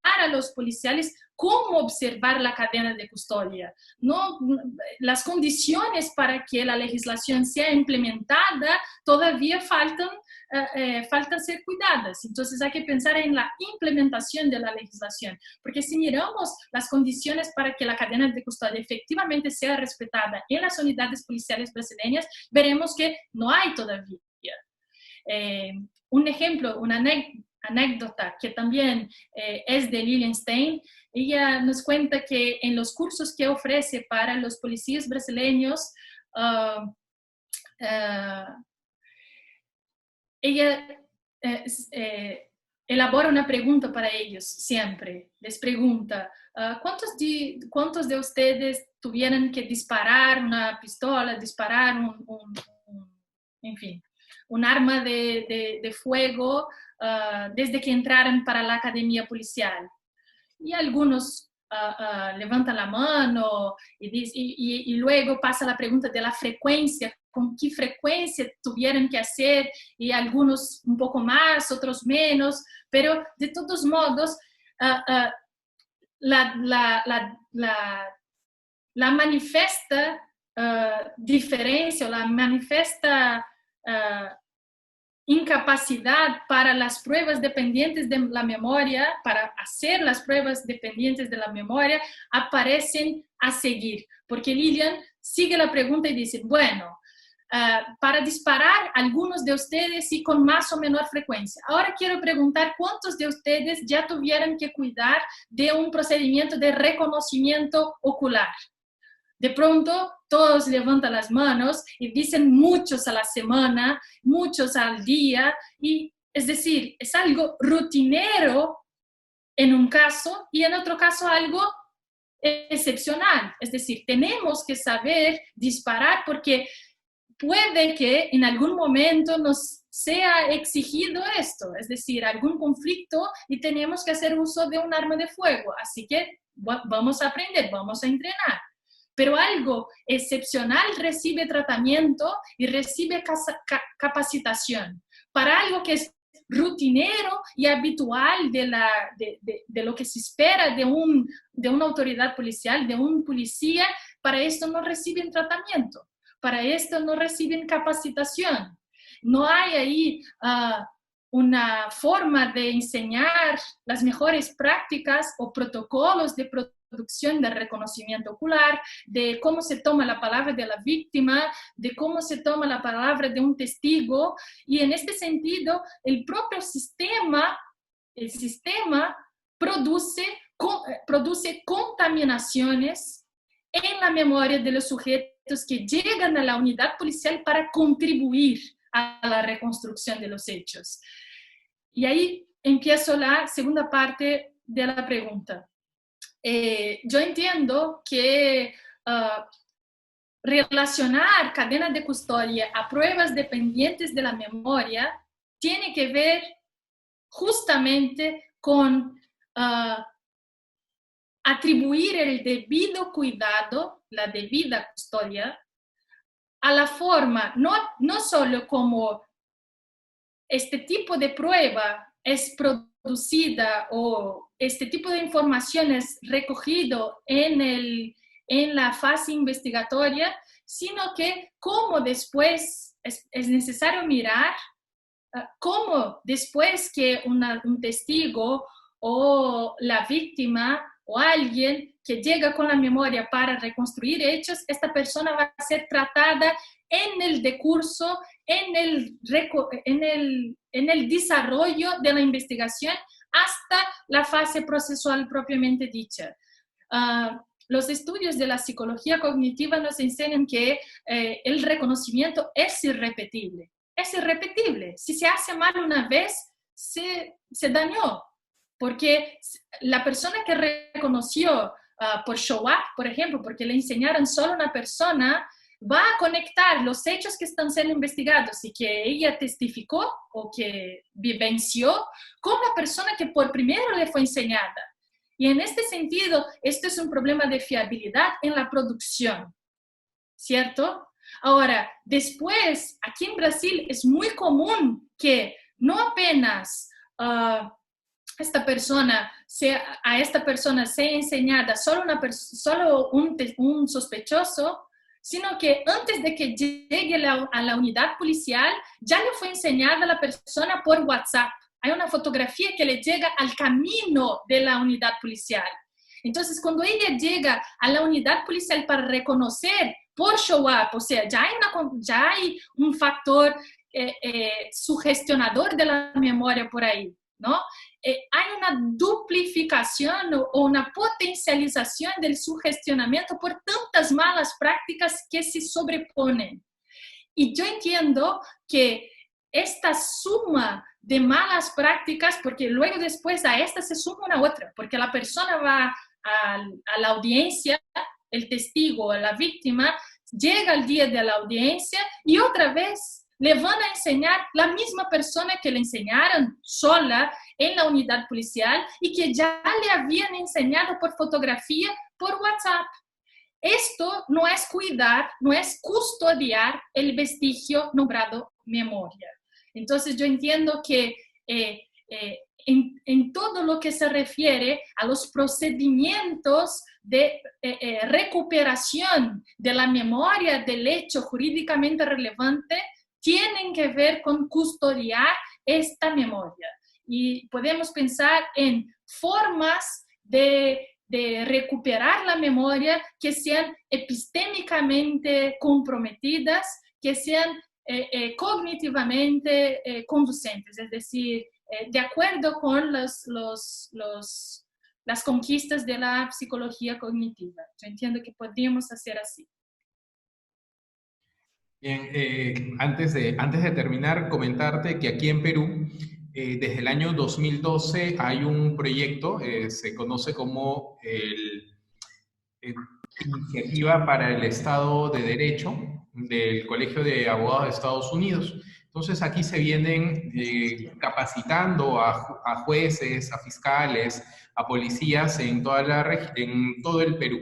a los policiales cómo observar la cadena de custodia. ¿No? Las condiciones para que la legislación sea implementada todavía faltan ser cuidadas. Entonces hay que pensar en la implementación de la legislación, porque si miramos las condiciones para que la cadena de custodia efectivamente sea respetada en las unidades policiales brasileñas, veremos que no hay todavía. Un ejemplo, una anécdota que también es de Lilian Stein. Ella nos cuenta que en los cursos que ofrece para los policías brasileños, ella elabora una pregunta para ellos siempre. Les pregunta, ¿cuántos de ustedes tuvieran que disparar una pistola, disparar en fin, un arma de fuego desde que entraran para la academia policial? Y algunos levantan la mano y luego pasa la pregunta de la frecuencia, con qué frecuencia tuvieran que hacer, y algunos un poco más, otros menos, pero de todos modos la manifiesta diferencia, o la manifiesta incapacidad para las pruebas dependientes de la memoria, para hacer las pruebas dependientes de la memoria, aparecen a seguir. Porque Lilian sigue la pregunta y dice, bueno, para disparar algunos de ustedes sí con más o menor frecuencia. Ahora quiero preguntar cuántos de ustedes ya tuvieran que cuidar de un procedimiento de reconocimiento ocular. De pronto, todos levantan las manos y dicen muchos a la semana, muchos al día, y es decir, es algo rutinero en un caso y en otro caso algo excepcional. Es decir, tenemos que saber disparar porque puede que en algún momento nos sea exigido esto, es decir, algún conflicto y tenemos que hacer uso de un arma de fuego. Así que vamos a aprender, vamos a entrenar. Pero algo excepcional recibe tratamiento y recibe capacitación. Para algo que es rutinero y habitual de lo que se espera de una autoridad policial, de un policía, para esto no reciben tratamiento, para esto no reciben capacitación. No hay ahí una forma de enseñar las mejores prácticas o protocolos de producción de reconocimiento ocular, de cómo se toma la palabra de la víctima, de cómo se toma la palabra de un testigo, y en este sentido el propio sistema produce contaminaciones en la memoria de los sujetos que llegan a la unidad policial para contribuir a la reconstrucción de los hechos. Y ahí empiezo la segunda parte de la pregunta. Yo entiendo que relacionar cadena de custodia a pruebas dependientes de la memoria tiene que ver justamente con atribuir el debido cuidado, la debida custodia, a la forma, no solo como este tipo de prueba es producida o este tipo de información es recogido en la fase investigatoria, sino que cómo después es necesario mirar cómo después que un testigo o la víctima o alguien que llega con la memoria para reconstruir hechos, esta persona va a ser tratada en el decurso, en el desarrollo de la investigación hasta la fase procesual propiamente dicha. Los estudios de la psicología cognitiva nos enseñan que el reconocimiento es irrepetible. Es irrepetible. Si se hace mal una vez, se dañó. Porque la persona que reconoció por show up, por ejemplo, porque le enseñaron solo a una persona, va a conectar los hechos que están siendo investigados y que ella testificó o que vivenció con la persona que por primero le fue enseñada. Y en este sentido, esto es un problema de fiabilidad en la producción, ¿cierto? Ahora, después, aquí en Brasil es muy común que no apenas a esta persona sea enseñada solo un sospechoso, sino que antes de que llegue a la unidad policial, ya le fue enseñada a la persona por WhatsApp. Hay una fotografía que le llega al camino de la unidad policial. Entonces, cuando ella llega a la unidad policial para reconocer por show up, o sea, ya hay un factor sugestionador de la memoria por ahí, ¿no? Hay una duplificación o una potencialización del sugestionamiento por tantas malas prácticas que se sobreponen. Y yo entiendo que esta suma de malas prácticas, porque luego después a esta se suma una otra, porque la persona va a la audiencia, el testigo, la víctima, llega el día de la audiencia y otra vez le van a enseñar la misma persona que le enseñaron sola en la unidad policial y que ya le habían enseñado por fotografía por WhatsApp. Esto no es cuidar, no es custodiar el vestigio nombrado memoria. Entonces yo entiendo que en todo lo que se refiere a los procedimientos de recuperación de la memoria del hecho jurídicamente relevante, tienen que ver con custodiar esta memoria. Y podemos pensar en formas de recuperar la memoria que sean epistémicamente comprometidas, que sean cognitivamente conducentes, es decir, de acuerdo con las conquistas de la psicología cognitiva. Yo entiendo que podríamos hacer así. Bien, antes de terminar, comentarte que aquí en Perú, desde el año 2012 hay un proyecto, se conoce como Iniciativa para el Estado de Derecho del Colegio de Abogados de Estados Unidos. Entonces aquí se vienen capacitando a jueces, a fiscales, a policías en todo el Perú.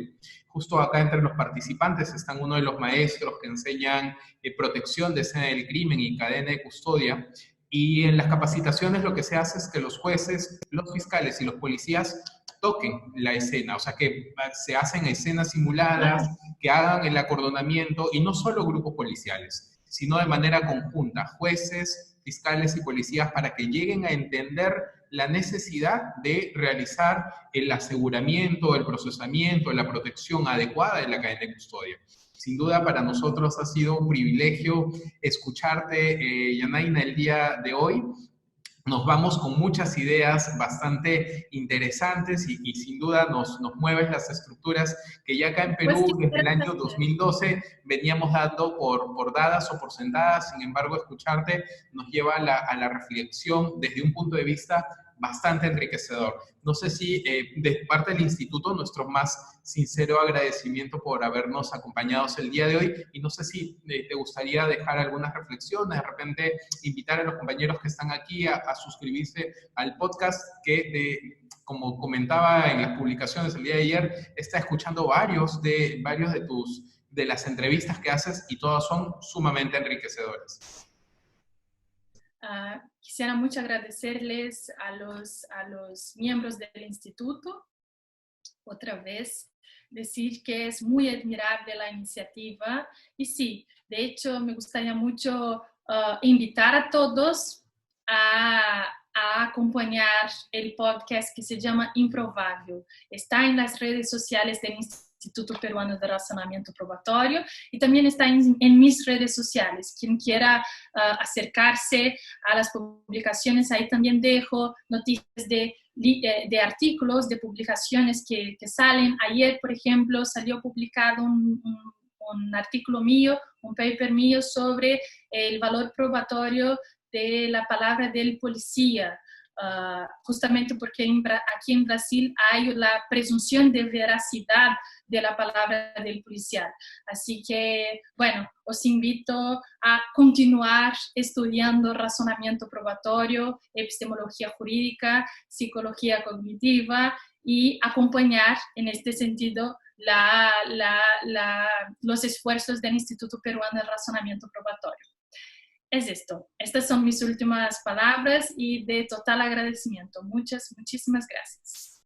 Justo acá entre los participantes están uno de los maestros que enseñan protección de escena del crimen y cadena de custodia. Y en las capacitaciones lo que se hace es que los jueces, los fiscales y los policías toquen la escena, o sea, que se hacen escenas simuladas, que hagan el acordonamiento, y no solo grupos policiales, sino de manera conjunta, jueces, fiscales y policías, para que lleguen a entender la necesidad de realizar el aseguramiento, el procesamiento, la protección adecuada de la cadena de custodia. Sin duda para nosotros ha sido un privilegio escucharte, Yanaina, el día de hoy. Nos vamos con muchas ideas bastante interesantes y sin duda nos mueves las estructuras que ya acá en Perú desde el año 2012 veníamos dando por dadas o por sentadas. Sin embargo, escucharte nos lleva a la reflexión desde un punto de vista bastante enriquecedor. No sé si de parte del instituto nuestro más sincero agradecimiento por habernos acompañado el día de hoy, y no sé si te gustaría dejar algunas reflexiones, de repente invitar a los compañeros que están aquí a suscribirse al podcast como comentaba en las publicaciones el día de ayer, está escuchando varios de las entrevistas que haces y todas son sumamente enriquecedoras. Quisiera mucho agradecerles a los miembros del instituto. Otra vez, decir que es muy admirable la iniciativa. Y sí, de hecho, me gustaría mucho invitar a todos a acompañar el podcast que se llama Improvável. Está en las redes sociales del Instituto Peruano de Razonamiento Probatorio y también está en mis redes sociales. Quien quiera acercarse a las publicaciones, ahí también dejo noticias de artículos, de publicaciones que salen. Ayer, por ejemplo, salió publicado un artículo mío, un paper mío sobre el valor probatorio de la palabra del policía, justamente porque aquí en Brasil hay la presunción de veracidad de la palabra del policial. Así que, bueno, os invito a continuar estudiando razonamiento probatorio, epistemología jurídica, psicología cognitiva y acompañar en este sentido los esfuerzos del Instituto Peruano de Razonamiento Probatorio. Es esto. Estas son mis últimas palabras y de total agradecimiento. Muchísimas gracias.